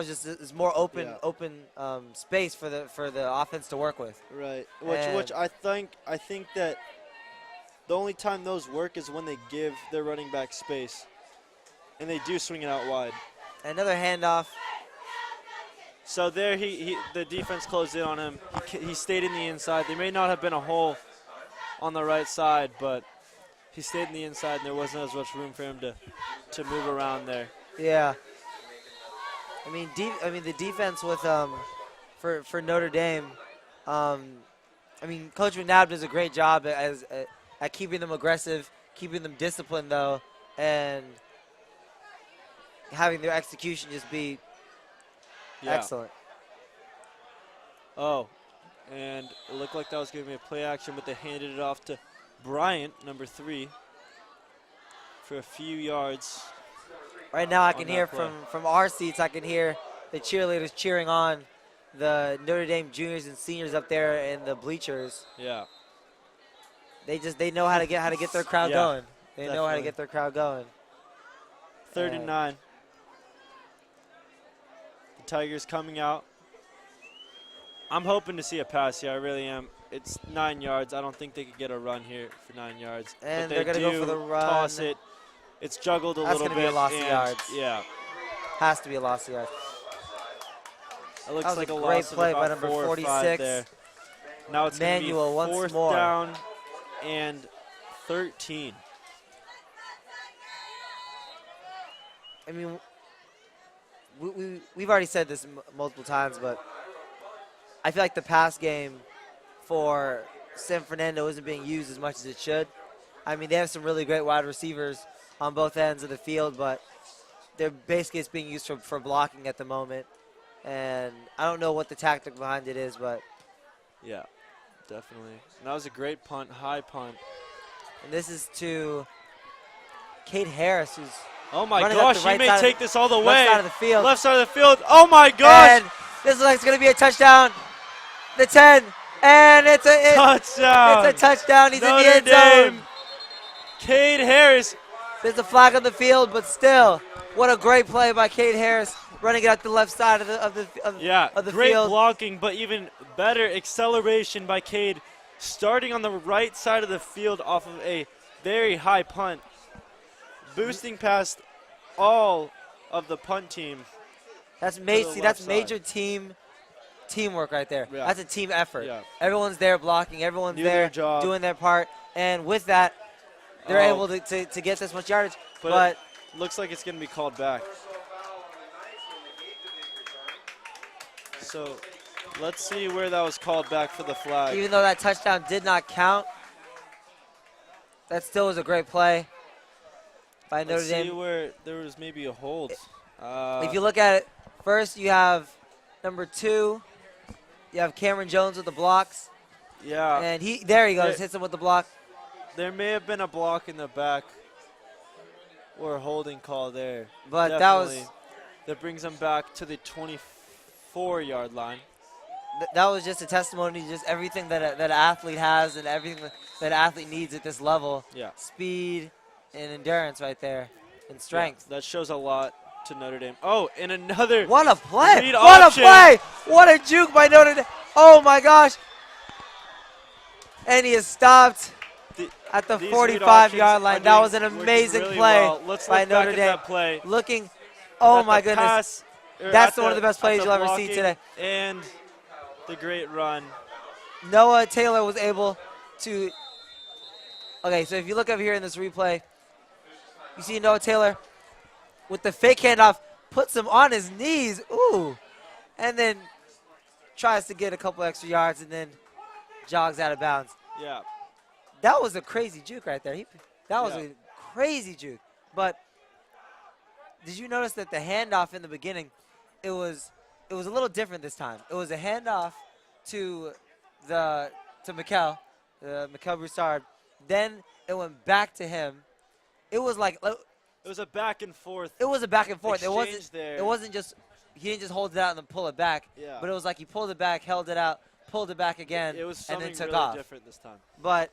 just this more open space for the offense to work with. Right. Which I think that the only time those work is when they give their running back space, and they do swing it out wide. Another handoff. So there, the defense closed in on him. He stayed in the inside. There may not have been a hole on the right side, but he stayed in the inside, and there wasn't as much room for him to move around there. Yeah. I mean, the defense with for Notre Dame. I mean, Coach McNabb does a great job at keeping them aggressive, keeping them disciplined though, and having their execution just be excellent. Oh, and it looked like that was going to be a play action, but they handed it off to Bryant, number 3, for a few yards. Right now I can hear from our seats, I can hear the cheerleaders cheering on the Notre Dame juniors and seniors up there in the bleachers. Yeah. They know how to get their crowd going. They know how to get their crowd going. 3rd and 9. The Tigers coming out. I'm hoping to see a pass here. I really am. It's 9 yards. I don't think they could get a run here for 9 yards. And but they're going to go for the run. Toss it. It's juggled a little bit. That's going to be a loss of yards. Yeah. Has to be a loss of yards. It looks that was like a a great loss play of by about number 4 or 46. 5 there. Now it's going to be Manuel once 4th more. down and 13. I mean, we've already said this multiple times, but I feel like the pass game for San Fernando isn't being used as much as it should. I mean, they have some really great wide receivers on both ends of the field, but they're basically it's being used for blocking at the moment. And I don't know what the tactic behind it is, but yeah, Definitely. And that was a great punt, high punt. And this is to Cade Harris, who's Oh my running up gosh, the he right may side of take the- this all the way. left side of the field. Left side of the field. Oh my gosh. And this looks like it's going to be a touchdown. The 10. And it's a Touchdown. It's a touchdown. He's in Notre the end zone. Dame. Cade Harris. There's a flag on the field, but still, what a great play by Cade Harris, running it out the left side of the Great field. blocking, but even better acceleration by Cade, starting on the right side of the field off of a very high punt, boosting past all of the punt team. That's the major. left That's major teamwork right there. Yeah. That's a team effort. Yeah. Everyone's there blocking. Everyone's Knew there their job. doing their part, and with that, they're able to get this much yardage. But Looks like it's going to be called back. So let's see where that was called back for the flag. even though that touchdown did not count, that still was a great play by Notre Let's see Dame. where there was maybe a hold. If you look at it, first you have number 2. You have Cameron Jones with the blocks, Yeah, and there he goes, There- hits him with the block. there may have been a block in the back or a holding call there. But Definitely. That brings them back to the 24-yard line. that was just a testimony to just everything that an athlete has and everything that an athlete needs at this level. Yeah. Speed and endurance right there, and strength. Yeah, that shows a lot to Notre Dame. Oh, and another. What a play! Read What option. a play! What a juke by Notre Dame! Oh my gosh! And he is stopped at the These 45-yard read line. options That are was an working amazing really play well. Let's by look Notre back Dame. at that play. Looking, oh At my the goodness! pass, or That's at one of the best at plays the you'll ever see blocking today. And the great run. Noah Taylor was able to. Okay, so if you look up here in this replay, you see Noah Taylor with the fake handoff, puts him on his knees, ooh, and then tries to get a couple extra yards and then jogs out of bounds. Yeah. That was a crazy juke right there. That was Yeah. a crazy juke. But did you notice that the handoff in the beginning, it was a little different this time. It was a handoff to Mikel Broussard. Then it went back to him. It was like It was a back and forth. it was a back and forth. Exchange there. It wasn't just he didn't just hold it out and then pull it back. Yeah. But it was like he pulled it back, held it out, pulled it back again, It was and something then took really off. different this time. But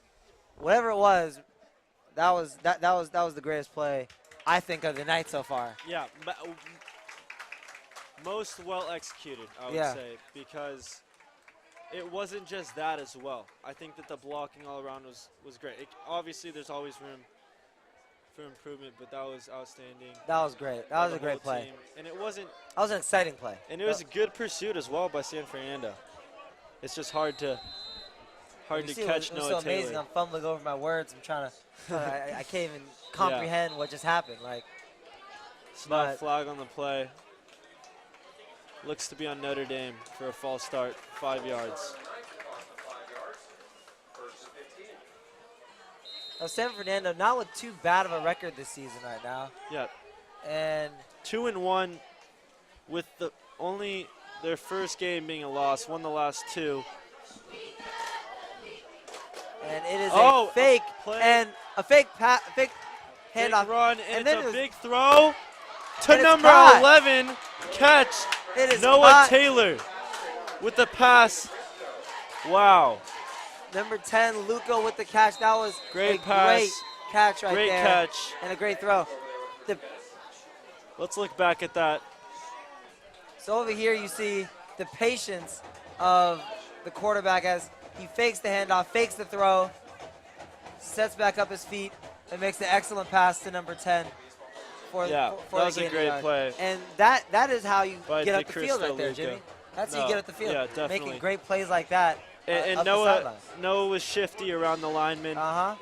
whatever it was, that was the greatest play I think of the night so far. Yeah. Most well executed, I would Yeah. say, because it wasn't just that as well. I think that the blocking all around was great. Obviously, there's always room for improvement, but that was outstanding. That was great. That by was the a great whole play. team. And it wasn't. That was an exciting play. And it was a good pursuit as well by San Fernando. It's just hard to You see, catch it was Noah so amazing. Taylor. I'm fumbling over my words. I'm trying to. I can't even comprehend what just happened. Like, It's not a but- flag on the play. Looks to be on Notre Dame for a false start, 5 yards. San Fernando not with too bad of a record this season right now, Yeah, and 2-1 with only their first game being a loss, won the last 2. it is Oh, a fake play. and a fake Big handoff. run, and and then it's it a was- big throw to and it's number caught. 11, catch It is Noah caught. Taylor with the pass. Wow, Number 10, Luca with the catch. That was Great a pass. great catch right great there. catch. And a great throw. Let's look back at that. So over here you see the patience of the quarterback as he fakes the handoff, fakes the throw, sets back up his feet, and makes an excellent pass to number 10 for Yeah, for that the was a gain of great yard. play. And that is how you By get up the field DeCristo right there, Luca. Jimmy. That's how No, you get up the field. yeah, definitely. Making great plays like that. And up the Noah sidelines. was shifty around the linemen. Uh-huh.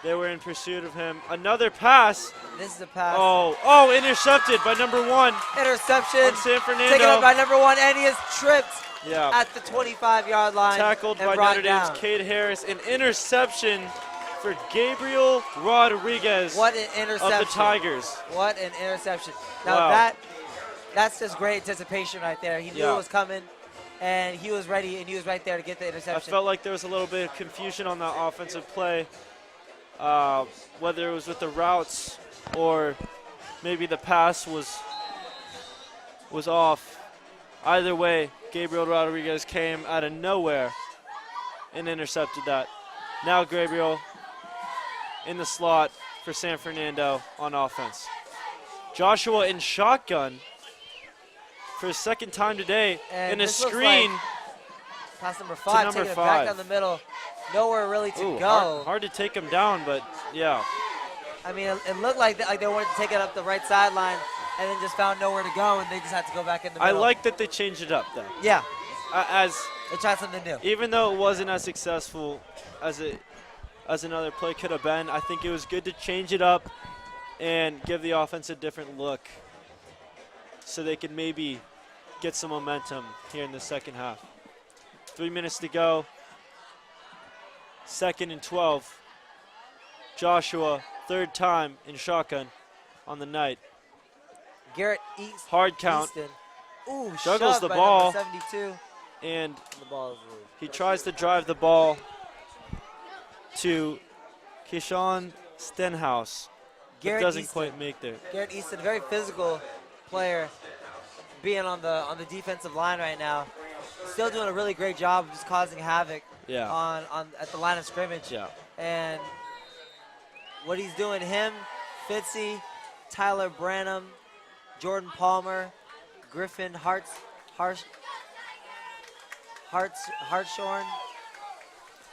They were in pursuit of him. Another pass. This is a pass. Oh, intercepted by number 1 Interception. on San Fernando. Taken up by number 1, and he is tripped Yeah. at the 25-yard line. Tackled and by brought Notre Dame's down. Cade Harris. An interception for Gabriel Rodriguez What an interception. of the Tigers. What an interception. Now Wow. that's just great anticipation right there. He knew Yeah. it was coming, and he was ready, and he was right there to get the I interception. felt like there was a little bit of confusion on that offensive play, whether it was with the routes or maybe the pass was off. Either way, Gabriel Rodriguez came out of nowhere and intercepted that. Now Gabriel in the slot for San Fernando on offense. Joshua in shotgun for his second time today, And in a this looks screen. like pass number 5, number taking it 5. back down the middle. Nowhere really to Ooh, go. hard to take him down, but yeah. I mean, it looked like they wanted to take it up the right sideline and then just found nowhere to go, and they just had to go back in the I middle. like that they changed it up, though. Yeah, As they tried something new. even though it wasn't as successful as another play could have been, I think it was good to change it up and give the offense a different look so they could maybe get some momentum here in the second half. 3 minutes to go. 2nd and 12. Joshua, third time in shotgun on the night. Garrett East. Hard count. Easton. Ooh, Juggles shoved the by ball. number 72. And The ball is loose. he tries to drive the ball to Keyshawn Stenhouse, but Garrett doesn't Easton. quite make there. Garrett Easton, a very physical player, being on the defensive line right now. Still doing a really great job of just causing havoc Yeah. on at the line of scrimmage. Yeah. And what he's doing, him, Fitzy, Tyler Branham, Jordan Palmer, Griffin Hartshorn.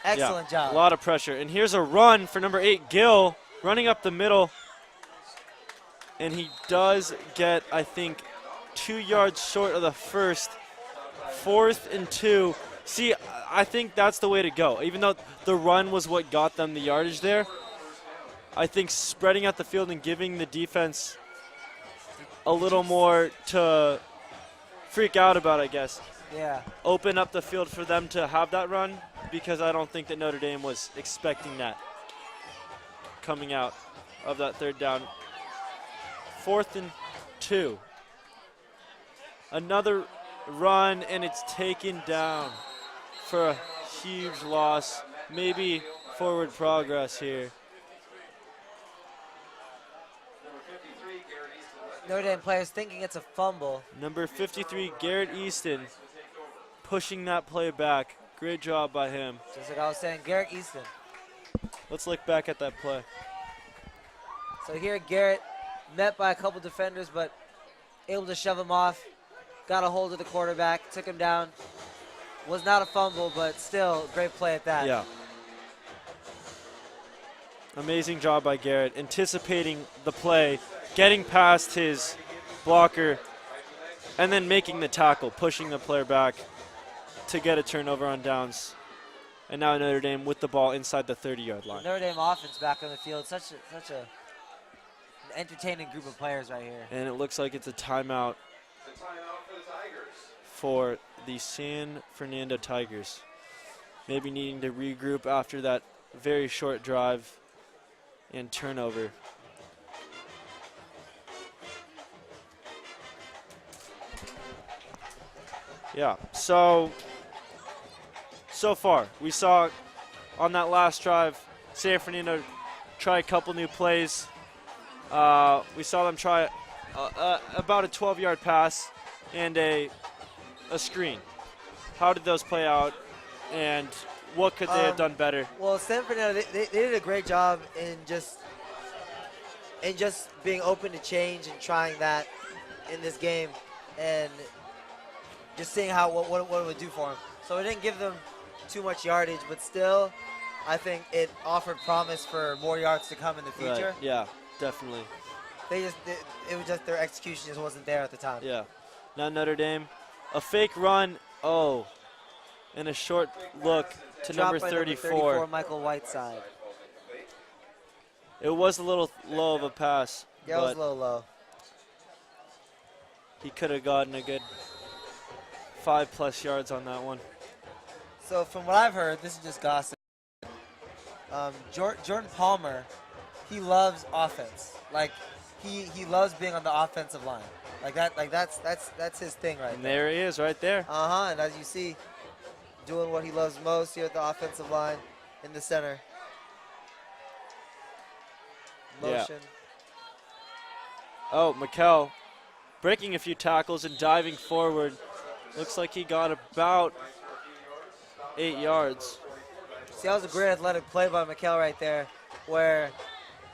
Excellent Yeah, job. a lot of pressure. And here's a run for number 8, Gill, running up the middle. And he does get, I think, 2 yards short of the first. 4th and 2. See, I think that's the way to go. Even though the run was what got them the yardage there, I think spreading out the field and giving the defense a little more to freak out about, I guess. Yeah. Open up the field for them to have that run, because I don't think that Notre Dame was expecting that coming out of that third down. 4th and 2. Another run, and it's taken down for a huge loss. Maybe forward progress here. Notre Dame players thinking it's a fumble. Number 53, Garrett Easton, pushing that play back. Great job by him. Just like I was saying, Garrett Easton. Let's look back at that play. So here Garrett met by a couple defenders, but able to shove him off. Got a hold of the quarterback, took him down. Was not a fumble, but still great play at that. Yeah. Amazing job by Garrett, anticipating the play, getting past his blocker, and then making the tackle, pushing the player back to get a turnover on downs. And now Notre Dame with the ball inside the 30-yard line. Notre Dame offense back on the field. Such an entertaining group of players right here. And it looks like it's a timeout for the San Fernando Tigers. Maybe needing to regroup after that very short drive and turnover. Yeah, so far we saw on that last drive San Fernando try a couple new plays. We saw them try about a 12-yard pass and a screen. How did those play out, and what could they have done better? Well, San Fernando, they did a great job in just being open to change and trying that in this game, and just seeing what it would do for them. So it didn't give them too much yardage, but still, I think it offered promise for more yards to come in the future. Right. Yeah, definitely. It was just their execution just wasn't there at the time. Yeah. Now Notre Dame, a fake run. Oh, and a short look to Dropped number by 34. Michael Whiteside. It was a little low of a pass, Yeah, it was but a little low. he could have gotten a good 5+ yards on that one. So from what I've heard, this is just gossip. Jordan Palmer, he loves offense. Like he loves being on the offensive line. Like that's his thing right And there. there he is right there. And as you see, doing what he loves most here at the offensive line in the center. Motion. Oh, Mikkel breaking a few tackles and diving forward. Looks like he got about 8 yards. See, that was a great athletic play by Mikkel right there, where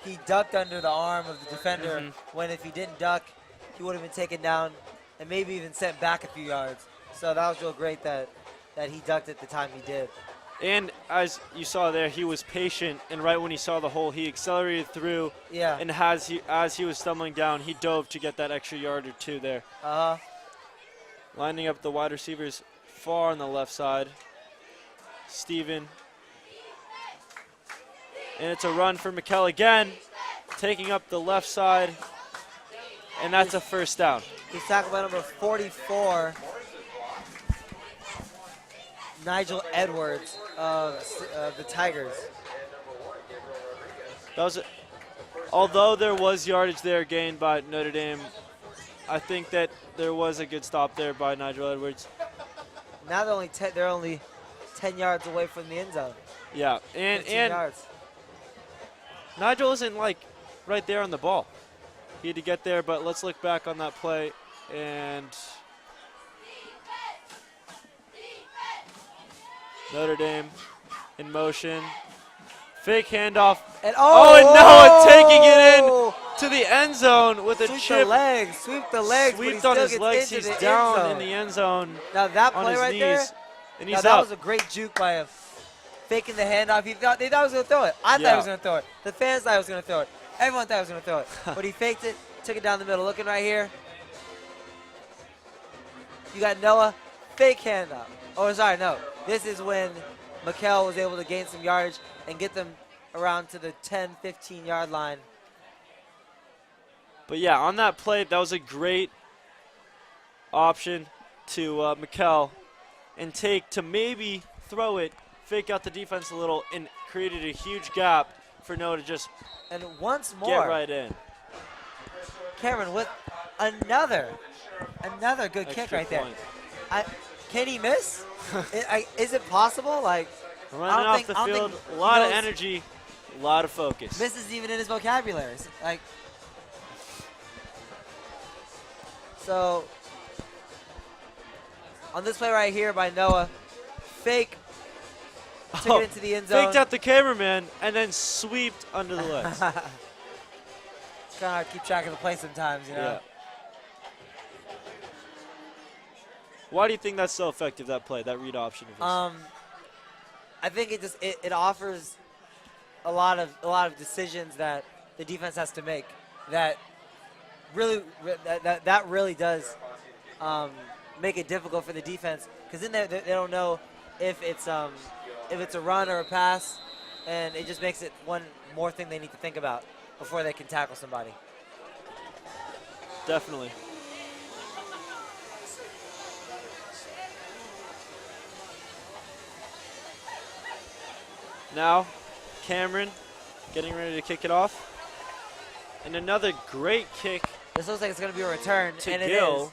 he ducked under the arm of the defender when if he didn't duck, he would have been taken down and maybe even sent back a few yards. So that was real great that he ducked at the time he did. And as you saw there, he was patient, and right when he saw the hole, he accelerated through. Yeah. And as he was stumbling down, he dove to get that extra yard or two there. Lining up the wide receivers far on the left side. Steven. And it's a run for Mikkel again, taking up the left side, and that's a first down. He's tackled by number 44, Nigel Edwards of the Tigers. Although there was yardage there gained by Notre Dame, I think that there was a good stop there by Nigel Edwards. Now they're only 10 yards away from the end zone. Yeah, and yards. Nigel isn't like right there on the ball. He had to get there, but let's look back on that play. And Notre Dame in motion. Fake handoff. And Noah taking it in to the end zone with a sweep chip. The legs, sweep the legs. Sweeped on his legs. He's down in the end zone. Now that on play his right knees, there, and he's that up. was a great juke by him. Faking the handoff. They thought he was going to throw it. I thought he was going to throw it. The fans thought he was going to throw it. Everyone thought he was going to throw it. But he faked it, took it down the middle. Looking right here. You got Noah, fake handoff. Oh, sorry, no. This is when Mikkel was able to gain some yardage and get them around to the 10, 15-yard line. But yeah, on that play, that was a great option to Mikkel and take to maybe throw it, fake out the defense a little, and created a huge gap for Noah to just and once more, get right in. Cameron with another good Extra kick right point. there. Can he miss? Is it possible? Like, running off the field, a lot of energy, a lot of focus. Miss isn't even in his vocabulary. Like, so on this play right here by Noah, fake, took it into the end zone. Faked out the cameraman and then sweeped under the legs. It's kind of hard to keep track of the play sometimes, you know. Yeah. Why do you think that's so effective, that play, that read option? I think it offers a lot of decisions that the defense has to make that really does make it difficult for the defense, because then they don't know if it's a run or a pass, and it just makes it one more thing they need to think about before they can tackle somebody. Definitely. Now, Cameron getting ready to kick it off. And another great kick. This looks like it's going to be a return, to and it Gill. is.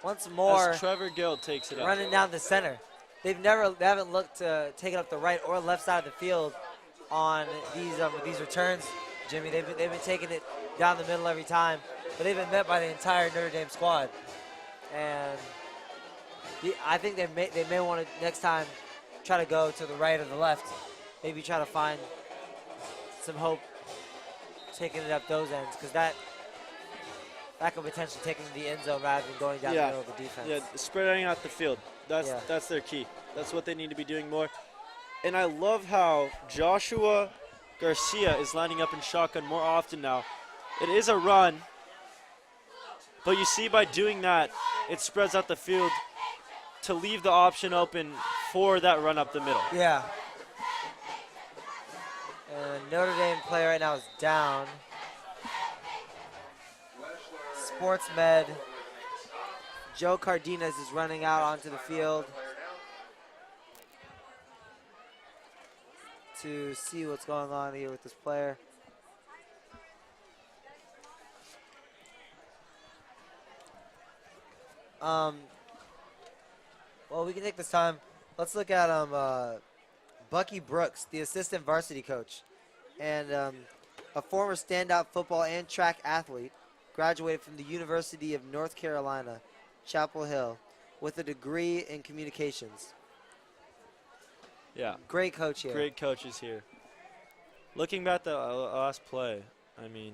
Once more, as Trevor Gill takes it up. running down the center. They haven't looked to take it up the right or left side of the field on these returns, Jimmy. They've been taking it down the middle every time, but they've been met by the entire Notre Dame squad. And I think they may want to next time try to go to the right or the left. Maybe try to find some hope taking it up those ends, because that could potentially take them to the end zone rather than going down the middle of the defense. Yeah, spreading out the field. That's their key. That's what they need to be doing more. And I love how Joshua Garcia is lining up in shotgun more often now. It is a run, but you see by doing that, it spreads out the field to leave the option open for that run up the middle. Yeah. And Notre Dame player right now is down. Sports med. Joe Cardenas is running out onto the field to see what's going on here with this player. Well, we can take this time. Let's look at Bucky Brooks, the assistant varsity coach, and a former standout football and track athlete, graduated from the University of North Carolina, Chapel Hill, with a degree in communications. Yeah. Great coach here. Great coaches here. Looking back at the last play, I mean,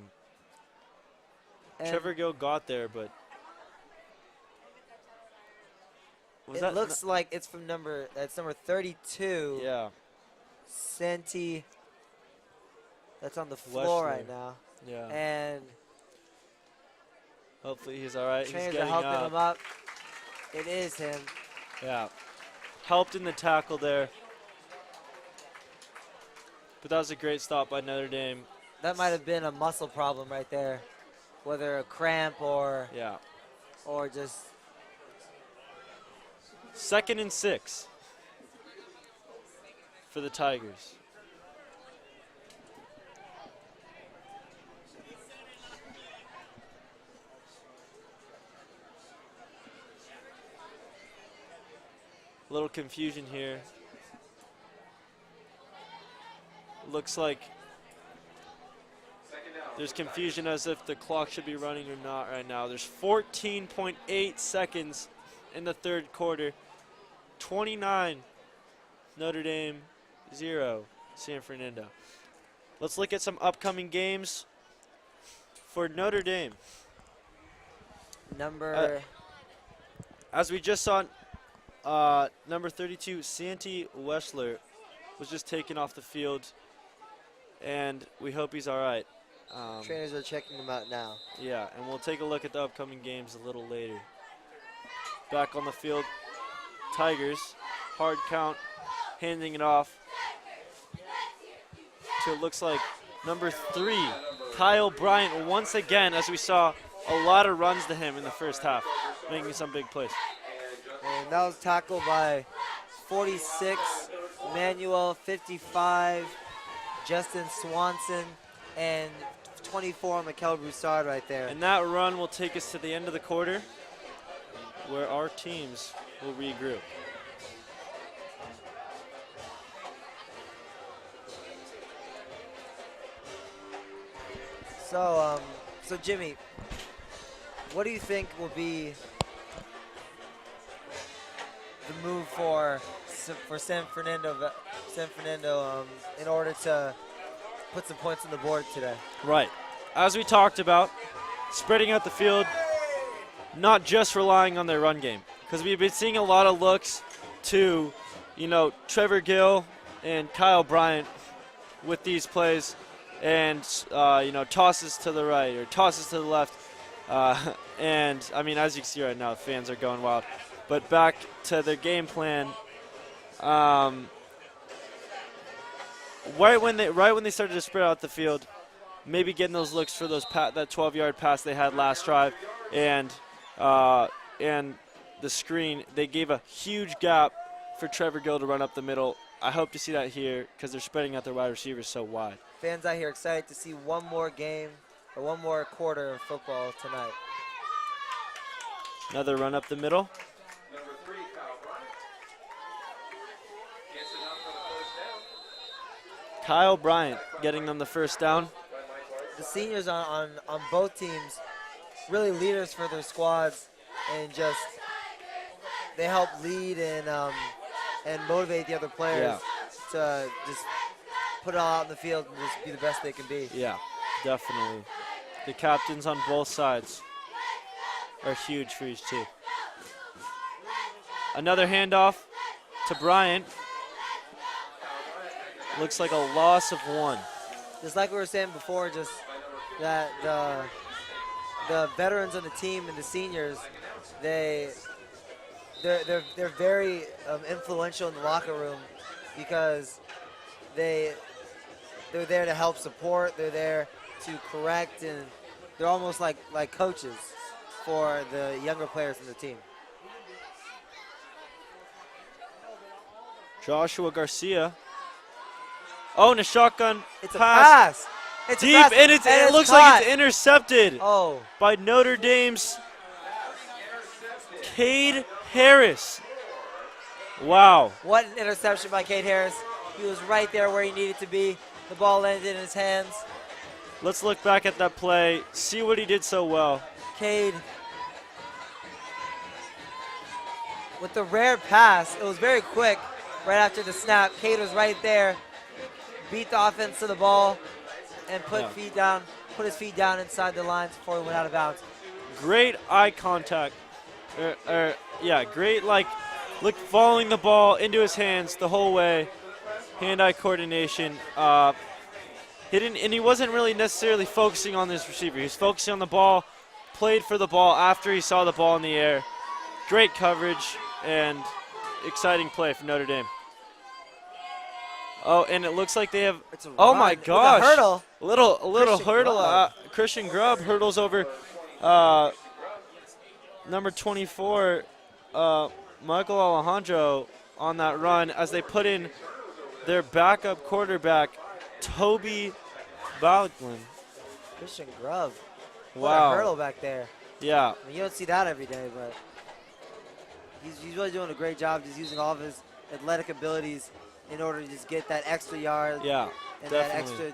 And Trevor Gill got there, but it looks like it's from number 32. Yeah. Santi. That's on the floor Wesley. right now. Yeah. And Hopefully he's all right. He's trainers are getting helping up. him up. It is him. Yeah. Helped in the tackle there. But that was a great stop by Notre Dame. That might have been a muscle problem right there, whether a cramp or just. 2nd and 6 for the Tigers. A little confusion here. Looks like there's confusion as if the clock should be running or not right now. There's 14.8 seconds in the third quarter. 29 Notre Dame, 0 San Fernando. Let's look at some upcoming games for Notre Dame. As we just saw, number 32, Santi Weschler, was just taken off the field, and we hope he's all right. Trainers are checking him out now. Yeah, and we'll take a look at the upcoming games a little later. Back on the field, Tigers, hard count, handing it off to, it looks like, number 3, Kyle Bryant, once again, as we saw a lot of runs to him in the first half, making some big plays. And that was tackled by 46, Manuel, 55, Justin Swanson, and 24, Mikel Broussard right there. And that run will take us to the end of the quarter, where our teams will regroup. So Jimmy, what do you think will be the move for San Fernando in order to put some points on the board today? Right. As we talked about, spreading out the field, not just relying on their run game, because we've been seeing a lot of looks to, Trevor Gill and Kyle Bryant with these plays, and tosses to the right or tosses to the left, and I mean, as you can see right now, fans are going wild. But back to their game plan. Right when they started to spread out the field, maybe getting those looks for that 12-yard pass they had last drive, and the screen, they gave a huge gap for Trevor Gill to run up the middle. I hope to see that here because they're spreading out their wide receivers so wide. Fans out here excited to see one more game or one more quarter of football tonight. Another run up the middle. Number 3, Kyle Bryant. Gets it up for the first down. Kyle Bryant getting them the first down. The seniors on both teams, really leaders for their squads, and just they help lead and motivate the other players to just put it all out in the field and just be the best they can be. Yeah, definitely. The captains on both sides are huge for each team. Another handoff to Bryant. Looks like a loss of 1. Just like we were saying before, just that the veterans on the team and the seniors, they're very influential in the locker room because they're there to help support. They're there to correct, and they're almost like coaches for the younger players in the team. Joshua Garcia. Oh, and a shotgun It's a pass. pass. It's Deep, a pass. and it looks caught. like it's intercepted Oh, by Notre Dame's Cade Harris. Wow. What an interception by Cade Harris. He was right there where he needed to be. The ball landed in his hands. Let's look back at that play, see what he did so well. Cade, with the rare pass, it was very quick right after the snap. Cade was right there, beat the offense to the ball, and put his feet down inside the lines before he went out of bounds. Great eye contact. Great, look, following the ball into his hands the whole way. Hand-eye coordination. He wasn't really necessarily focusing on this receiver. He was focusing on the ball, played for the ball after he saw the ball in the air. Great coverage and exciting play for Notre Dame. Oh, and it looks like they have. Oh my gosh! A hurdle. A little Christian hurdle. Grubb. Christian Grubb hurdles over number 24, Michael Alejandro, on that run as they put in their backup quarterback, Toby Baldwin. Christian Grubb. Wow. What a hurdle back there. Yeah. I mean, you don't see that every day, but he's really doing a great job just using all of his athletic abilities in order to just get that extra yard. Yeah, and definitely. that extra.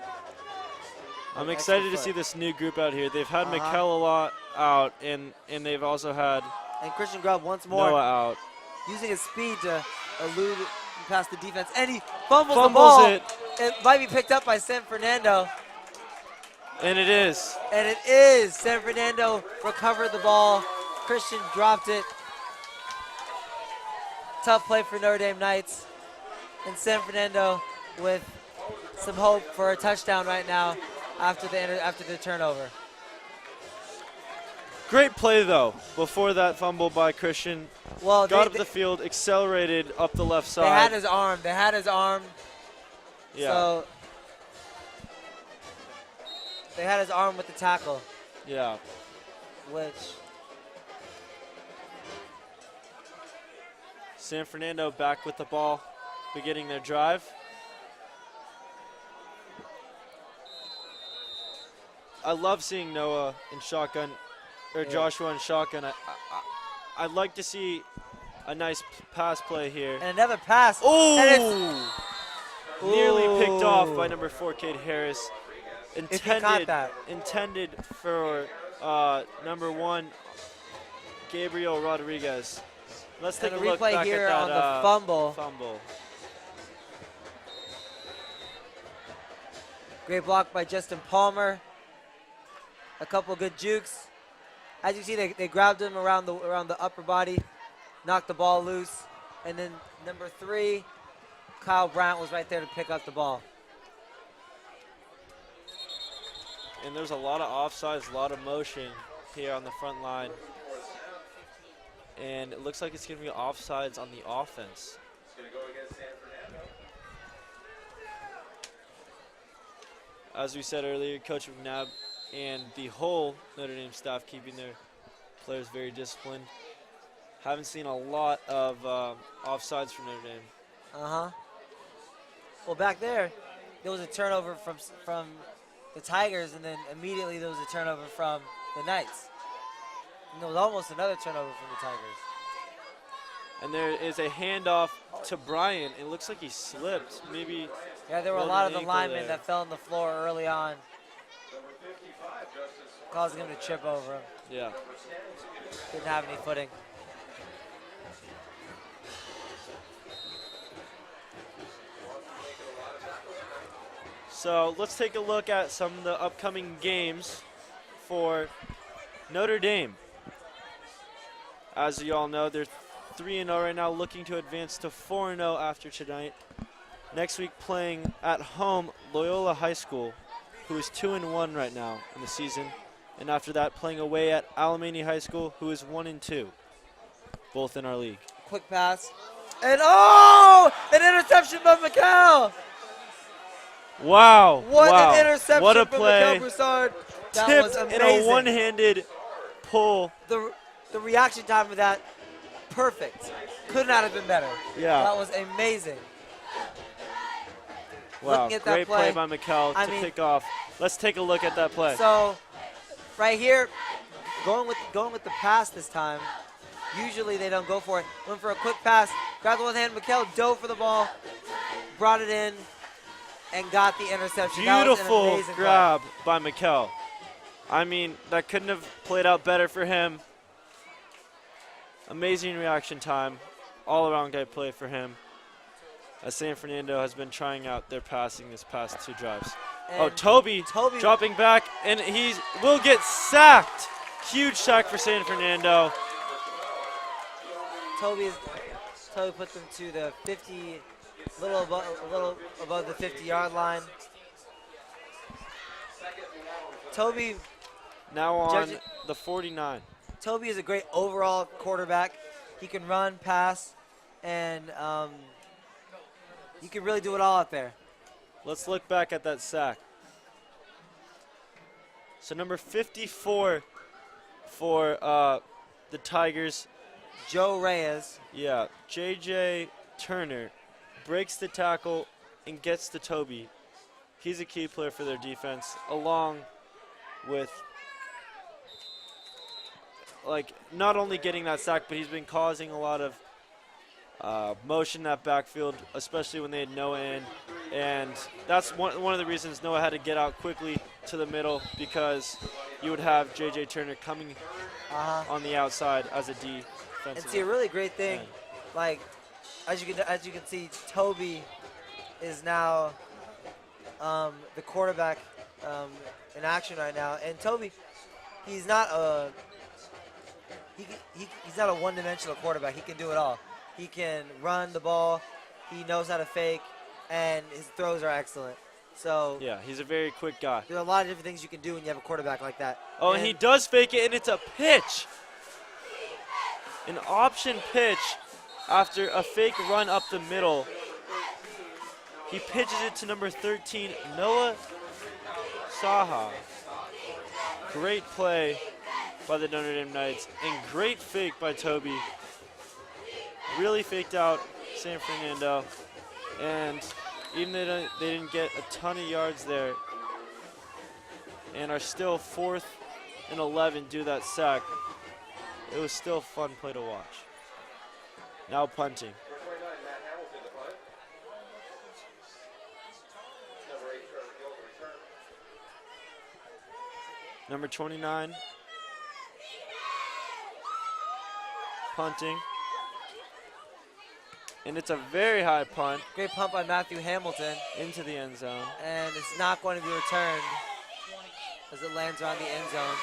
I'm excited to see this new group out here. They've had Mikkel a lot out, and they've also had and Christian Grubb once more Noah out. Using his speed to elude past the defense, and he fumbles the Fumbles ball. it. It might be picked up by San Fernando. And it is. And it is. San Fernando recovered the ball. Christian dropped it. Tough play for Notre Dame Knights. And San Fernando with some hope for a touchdown right now after the turnover. Great play, though, before that fumble by Christian. Well, got up the field, accelerated up the left side. They had his arm. Yeah. So they had his arm with the tackle. Yeah. Which San Fernando back with the ball, beginning their drive. I love seeing Noah in shotgun, or Joshua in shotgun. I'd like to see a nice pass play here. And another pass. Oh! Nearly picked off by number 4, Cade Harris. Intended for number 1, Gabriel Rodriguez. Let's take a look back here at that on the fumble. Great block by Justin Palmer. A couple good jukes. As you see, they grabbed him around the upper body, knocked the ball loose, and then number 3, Kyle Brandt, was right there to pick up the ball. And there's a lot of offsides, a lot of motion here on the front line. And it looks like it's going to be offsides on the offense. It's going to go against San Fernando. As we said earlier, Coach McNabb and the whole Notre Dame staff keeping their players very disciplined. Haven't seen a lot of offsides from Notre Dame. Well, back there was a turnover from the Tigers, and then immediately there was a turnover from the Knights. And there was almost another turnover from the Tigers. And there is a handoff to Bryant. It looks like he slipped. Maybe. Yeah, there were a lot of the linemen that fell on the floor early on, causing him to trip over him. Yeah. Didn't have any footing. So let's take a look at some of the upcoming games for Notre Dame. As you all know, they're 3-0 right now, looking to advance to 4-0 after tonight. Next week playing at home Loyola High School, who is 2-1 right now in the season. And after that, playing away at Alemany High School, who is 1-2, both in our league. Quick pass. And an interception by Mikkel. Wow. What an interception what a from play. Mikkel Broussard. That Tipped was amazing. in a one-handed pull. The reaction time of that, perfect. Could not have been better. Yeah. That was amazing. Wow, Looking at that great play by Mikkel to pick off. Let's take a look at that play. So, right here, going with the pass this time, Usually they don't go for it. Went for a quick pass, grabbed one hand. Mikel dove for the ball, brought it in, and got the interception. Beautiful grab by Mikel. I mean, that couldn't have played out better for him. Amazing reaction time. All-around guy play for him. As San Fernando has been trying out their passing this past 2 drives. And Toby dropping back, and he will get sacked. Huge sack for San Fernando. Toby put them to the 50, a little above the 50-yard line. Toby now on the 49. Toby is a great overall quarterback. He can run, pass, and he can really do it all out there. Let's look back at that sack. So number 54 for the Tigers. Joe Reyes. Yeah, J.J. Turner breaks the tackle and gets to Toby. He's a key player for their defense, along with not only getting that sack, but he's been causing a lot of motion in that backfield, especially when they had Noah in. And that's one of the reasons Noah had to get out quickly to the middle, because you would have J.J. Turner coming on the outside as a defensive. And see, a really great thing, like as you can see, Toby is now the quarterback in action right now. And Toby, he's not a he's not a one-dimensional quarterback. He can do it all. He can run the ball. He knows how to fake, and his throws are excellent. So yeah, he's a very quick guy. There are a lot of different things you can do when you have a quarterback like that. Oh, and he does fake it, and it's a pitch. An option pitch after a fake run up the middle. He pitches it to number 13, Noah Saha. Great play by the Notre Dame Knights, and great fake by Toby. Really faked out San Fernando, and even though they didn't get a ton of yards there, and are still 4th and 11 due to that sack, it was still a fun play to watch. Now punting. Number 29. Punting. And it's a very high punt. Great punt by Matthew Hamilton. Into the end zone. And it's not going to be returned as it lands around the end zone.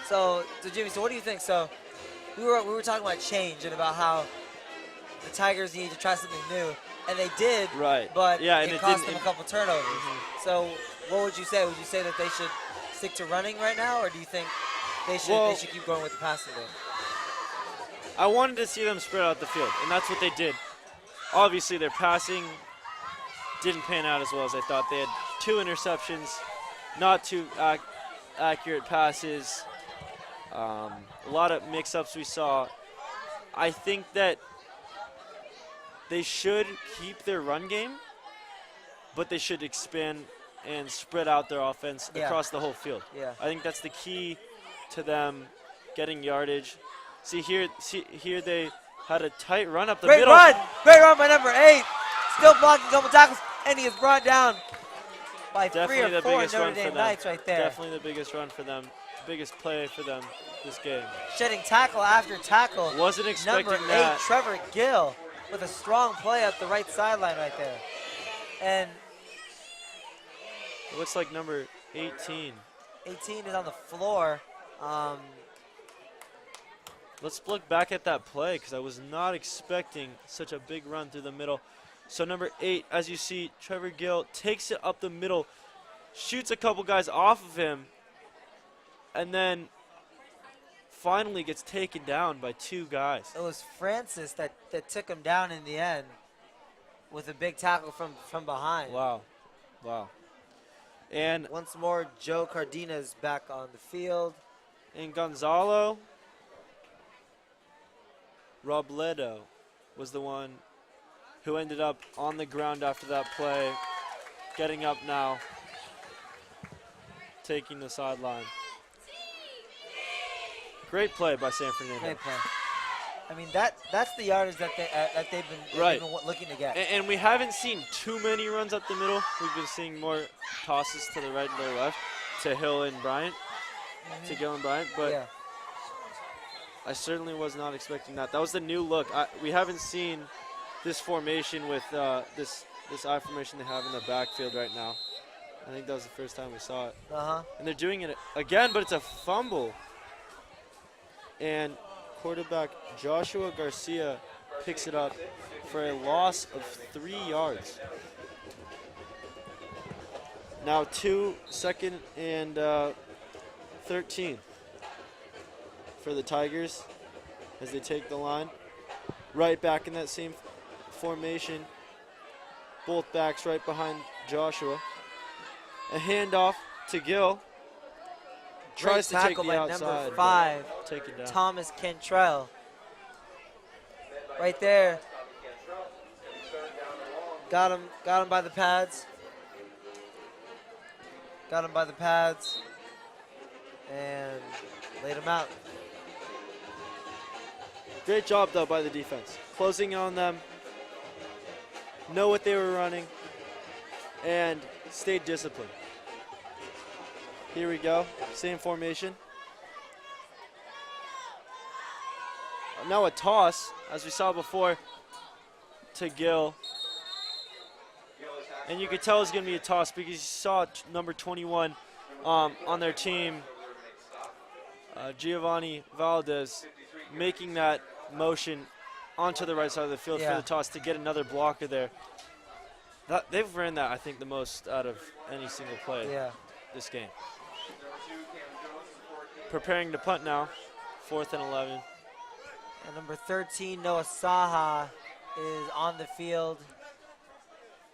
So Jimmy, what do you think? So we were talking about change and about how the Tigers need to try something new, and they did. Right. But yeah, it cost them a couple turnovers. So what would you say? Would you say that they should stick to running right now, or do you think they should keep going with the passing game? I wanted to see them spread out the field, and that's what they did. Obviously, their passing didn't pan out as well as I thought. They had 2 interceptions, not too accurate passes. A lot of mix-ups we saw. I think that they should keep their run game, but they should expand and spread out their offense across the whole field. Yeah. I think that's the key to them getting yardage. See here they had a tight run up the middle. Great run by number 8. Still blocking a couple tackles, and he is brought down by Definitely 3 or 4 Notre Dame Knights right there. Definitely the biggest run for them, biggest play for them this game. Shedding tackle after tackle. Wasn't expecting number 8, that. Trevor Gill, with a strong play up the right sideline right there. And it looks like number 18. 18 is on the floor. Let's look back at that play, because I was not expecting such a big run through the middle. So number 8, as you see, Trevor Gill takes it up the middle, shoots a couple guys off of him, and then finally gets taken down by 2 guys. It was Francis that took him down in the end with a big tackle from behind. Wow. And once more, Joe Cardenas back on the field. And Gonzalo Robledo was the one who ended up on the ground after that play, getting up now. taking the sideline. Great play by San Fernando. Great play. I mean, that's the yardage that they've been looking to get. And we haven't seen too many runs up the middle. We've been seeing more tosses to the right and the left, to Hill and Bryant, to Gill and Bryant. But Yeah. I certainly was not expecting that. That was the new look. We haven't seen this formation with this I formation they have in the backfield right now. I think that was the first time we saw it. And they're doing it again, but it's a fumble. And quarterback Joshua Garcia picks it up for a loss of 3 yards. Now 2nd and 13 for the Tigers as they take the line. Right back in that same formation. Both backs right behind Joshua. A handoff to Gill. Tries to take the outside. Number 5, take it down. Thomas Cantrell. Right there. Got him by the pads. Got him by the pads. And laid him out. Great job, though, by the defense. Closing on them. Know what they were running. And stayed disciplined. Here we go. Same formation. Now a toss, as we saw before, to Gill. And you could tell it's going to be a toss because you saw number 21 on their team, Giovanni Valdez, making that motion onto the right side of the field for the toss to get another blocker there. They've ran that, I think, the most out of any single play this game. Preparing to punt now, 4th and 11. And number 13, Noah Saha, is on the field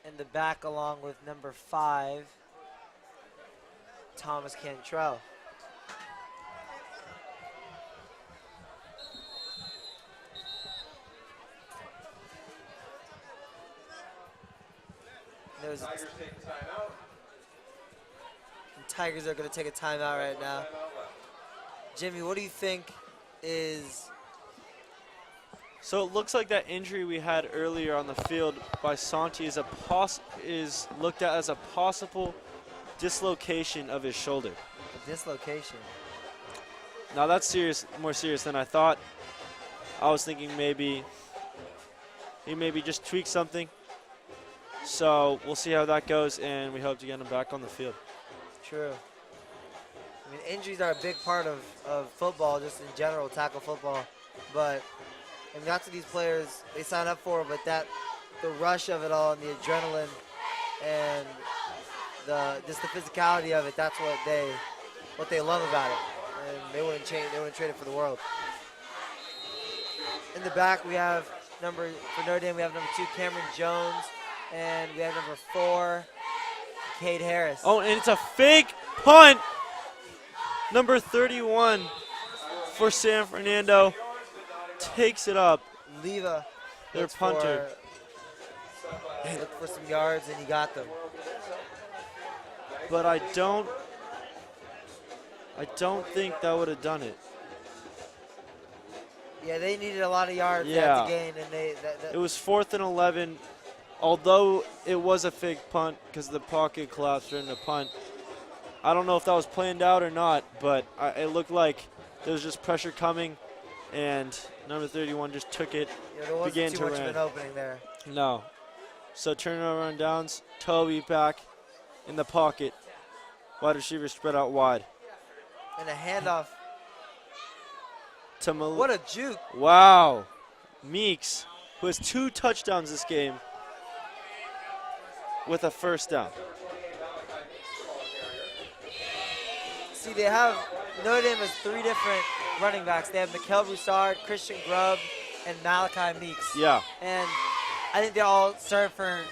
in the back along with number 5, Thomas Cantrell. Tigers are going to take a timeout right now. Jimmy, what do you think is... So it looks like that injury we had earlier on the field by Santi is looked at as a possible dislocation of his shoulder. A dislocation? Now that's serious, more serious than I thought. I was thinking maybe he maybe just tweaked something. So we'll see how that goes, and we hope to get him back on the field. True. I mean, injuries are a big part of football, just in general, tackle football. But I mean, that's what these players, they sign up for, but the rush of it all and the adrenaline and just the physicality of it, that's what they love about it. And they wouldn't trade it for the world. In the back, we have for Notre Dame, we have number 2, Cameron Jones, and we have number 4, Cade Harris. Oh, and it's a fake punt. Number 31 for San Fernando takes it up. Leva, their punter. Looked for some yards, and he got them. But I don't think that would have done it. Yeah, they needed a lot of yards to gain, and it was 4th and 11. Although it was a fake punt because the pocket collapsed during the punt. I don't know if that was planned out or not, but it looked like there was just pressure coming, and number 31 just took it, began to run. There wasn't too much of an opening there. No. So turnover on downs. Toby back in the pocket. Wide receiver spread out wide. And a handoff. To what a juke. Wow. Meeks, who has 2 touchdowns this game, with a first down. See, Notre Dame has 3 different running backs. They have Mikel Broussard, Christian Grubb, and Malachi Meeks. Yeah. And I think they all serve for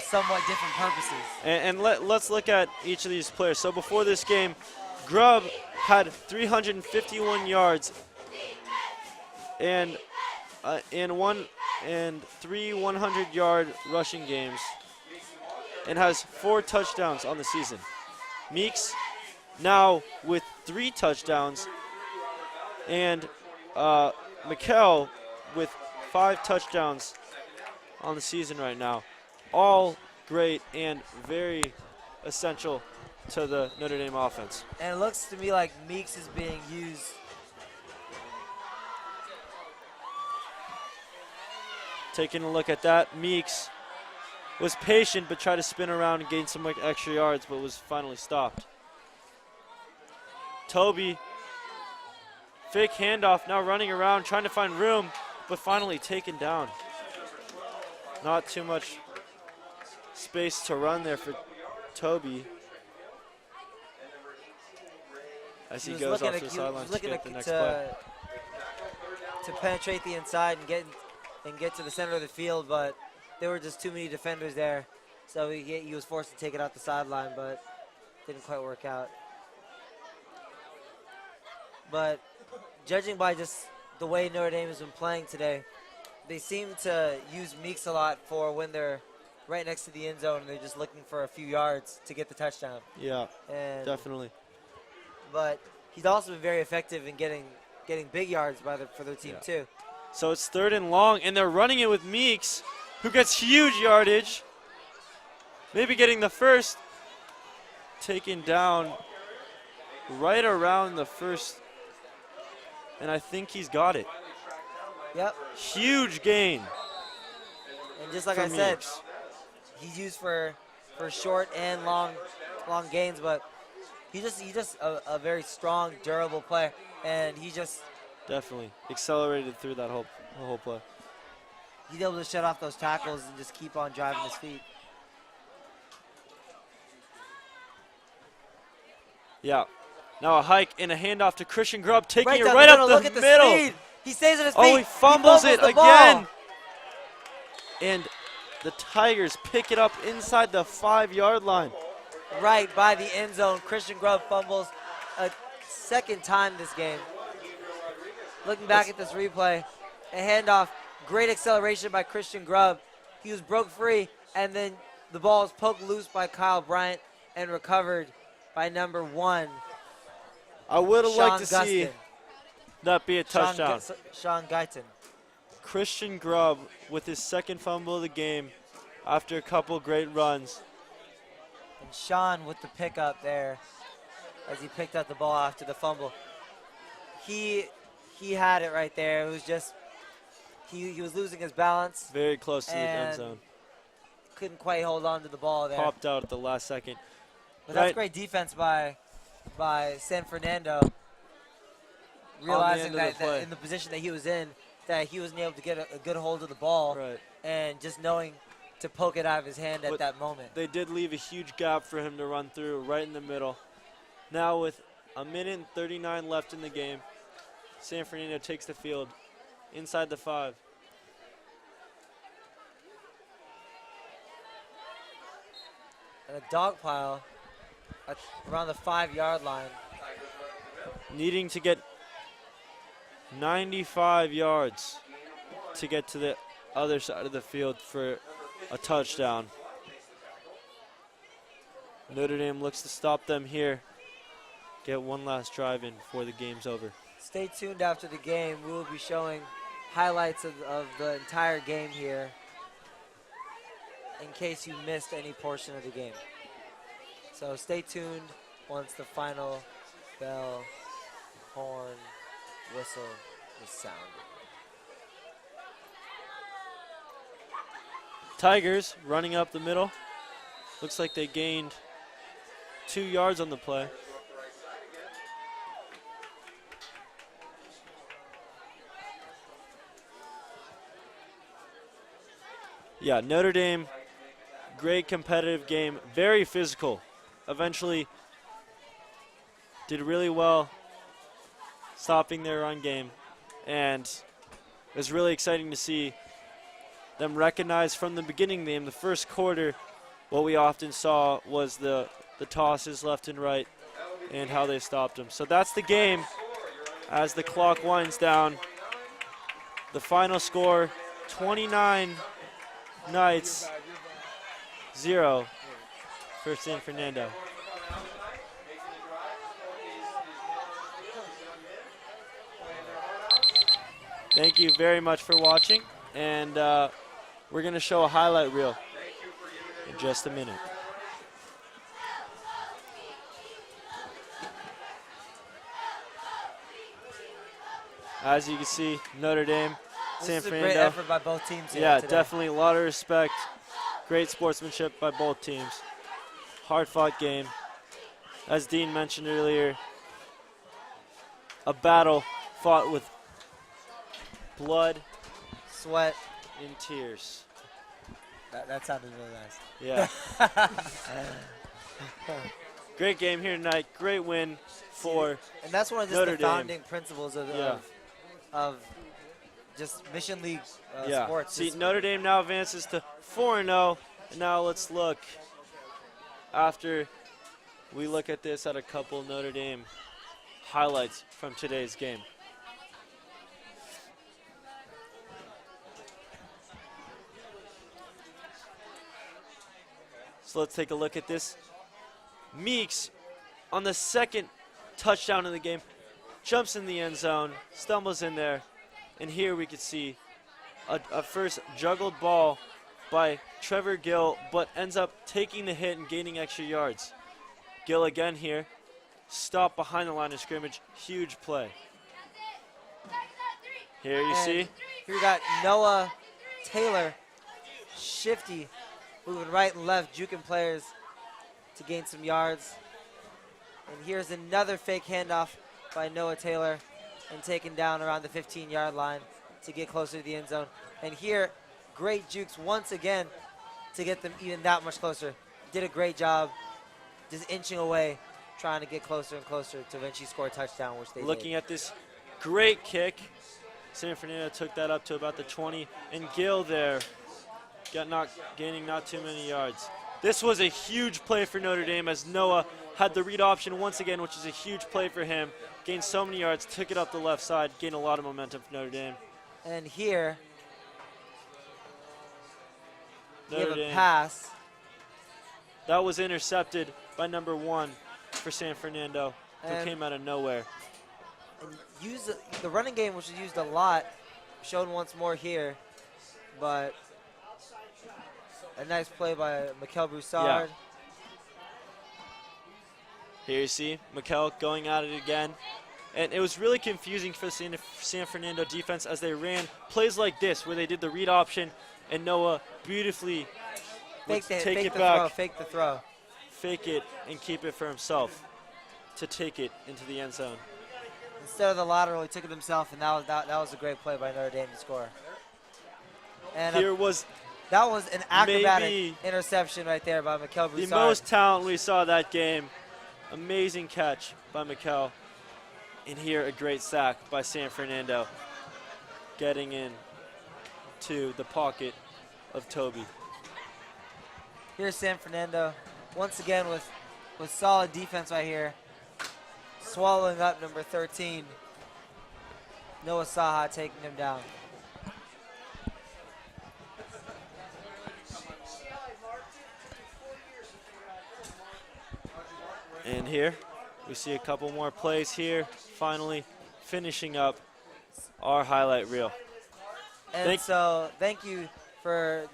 somewhat different purposes. And let's look at each of these players. So before this game, Grubb had 351 yards and 3 100-yard rushing games, and has 4 touchdowns on the season. Meeks now with 3 touchdowns, and Mikel with 5 touchdowns on the season right now. All great and very essential to the Notre Dame offense. And it looks to me like Meeks is being used. Taking a look at that, Meeks was patient but tried to spin around and gain some extra yards, but was finally stopped. Toby, fake handoff, now running around trying to find room, but finally taken down. Not too much space to run there for Toby as he goes off the sideline to get the next play. To penetrate the inside and get to the center of the field, but there were just too many defenders there, so he was forced to take it out the sideline, but didn't quite work out. But judging by just the way Notre Dame has been playing today, they seem to use Meeks a lot for when they're right next to the end zone and they're just looking for a few yards to get the touchdown. Yeah, and definitely. But he's also been very effective in getting big yards for their team too. So it's 3rd and long, and they're running it with Meeks, who gets huge yardage. Maybe getting the first. Taken down right around the first, and I think he's got it. Yep. Huge gain. And just like I said, he's used for short and long gains, but he's just a very strong, durable player, and he just definitely accelerated through that whole play. He's able to shut off those tackles and just keep on driving his feet. Yeah. Now a hike and a handoff to Christian Grubb, taking it down right up Look the at the middle. Speed. He stays on his feet. Oh, he fumbles it the again. Ball. And the Tigers pick it up inside the 5-yard line. Right by the end zone. Christian Grubb fumbles a second time this game. Looking back at this replay, a handoff, great acceleration by Christian Grubb. He was broke free, and then the ball is poked loose by Kyle Bryant and recovered by number 1. I would have liked to see that be a touchdown. Sean Guyton. Christian Grubb with his 2nd fumble of the game after a couple great runs. And Sean with the pickup there as he picked up the ball after the fumble. He had it right there. It was just he was losing his balance. Very close to the end zone. Couldn't quite hold on to the ball there. Popped out at the last second. But that's great defense by San Fernando. Realizing that in the position that he was in, that he wasn't able to get a good hold of the ball. Right. And just knowing to poke it out of his hand at that moment. They did leave a huge gap for him to run through right in the middle. Now with 1:39 left in the game, San Fernando takes the field inside the 5. And a dog pile around the 5-yard line. Needing to get 95 yards to get to the other side of the field for a touchdown. Notre Dame looks to stop them here. Get one last drive in before the game's over. Stay tuned after the game. We will be showing highlights of the entire game here in case you missed any portion of the game. So stay tuned once the final bell, horn, whistle is sounded. Tigers running up the middle. Looks like they gained 2 yards on the play. Yeah, Notre Dame, great competitive game, very physical. Eventually did really well stopping their run game, and it was really exciting to see them recognize from the beginning of the game, the first quarter, what we often saw was the tosses left and right and how they stopped them. So that's the game as the clock winds down. The final score, 29 Knights, 0 for San Fernando. Thank you very much for watching, and we're going to show a highlight reel in just a minute. As you can see, Notre Dame, San This is a Fernando. great effort by both teams here Yeah, today. definitely a lot of respect. Great sportsmanship by both teams. Hard-fought game. As Dean mentioned earlier, a battle fought with blood, Sweat. and tears. That sounded really nice. Yeah. Great game here tonight. Great win for And that's one of just Notre the Dame. founding principles of just Mission League sports. See, Just- Notre Dame now advances to 4-0. And now let's look, after we look at this, at a couple Notre Dame highlights from today's game. So let's take a look at this. Meeks, on the second touchdown in the game, jumps in the end zone, stumbles in there, and here we can see a first juggled ball by Trevor Gill, but ends up taking the hit and gaining extra yards. Gill again here, stopped behind the line of scrimmage, huge play. Here you And see, here we got Noah Taylor, shifty, moving right and left, juking players to gain some yards. And here's another fake handoff by Noah Taylor and taken down around the 15-yard line to get closer to the end zone. And here, great jukes once again to get them even that much closer. Did a great job just inching away, trying to get closer and closer to eventually score a touchdown, which they looking did. at this great kick. San Fernando took that up to about the 20, and Gill there gaining not too many yards. This was a huge play for Notre Dame as Noah had the read option once again, which is a huge play for him. Gained so many yards, took it up the left side, gained a lot of momentum for Notre Dame. And here, we Notre have a Dame. pass. That was intercepted by number 1 for San Fernando, who And- came out of nowhere. And use the running game, which is used a lot, shown once more here, but a nice play by Mikel Broussard. Here you see Mikel going at it again. And it was really confusing for the San Fernando defense as they ran plays like this where they did the read option and Noah beautifully would take it back, Fake the throw. fake it, and keep it for himself to take it into the end zone. Instead of the lateral, he took it himself, and that was a great play by Notre Dame to score. And Here was that was an acrobatic maybe interception right there by Mikel Broussard. the most talent we saw that game. Amazing catch by Mikel. And here a great sack by San Fernando, getting in to the pocket of Toby. Here's San Fernando, once again with solid defense right here, swallowing up number 13, Noah Saha, taking him down. And here we see a couple more plays here, finally finishing up our highlight reel. And so thank you for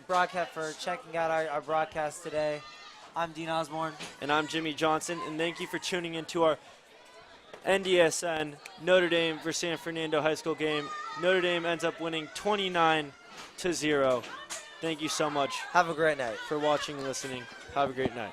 checking out our broadcast today. I'm Dean Osborne. And I'm Jimmy Johnson, and thank you for tuning into our NDSN Notre Dame versus San Fernando high school game. Notre Dame ends up winning 29-0. Thank you so much Have a great night. for watching and listening. Have a great night.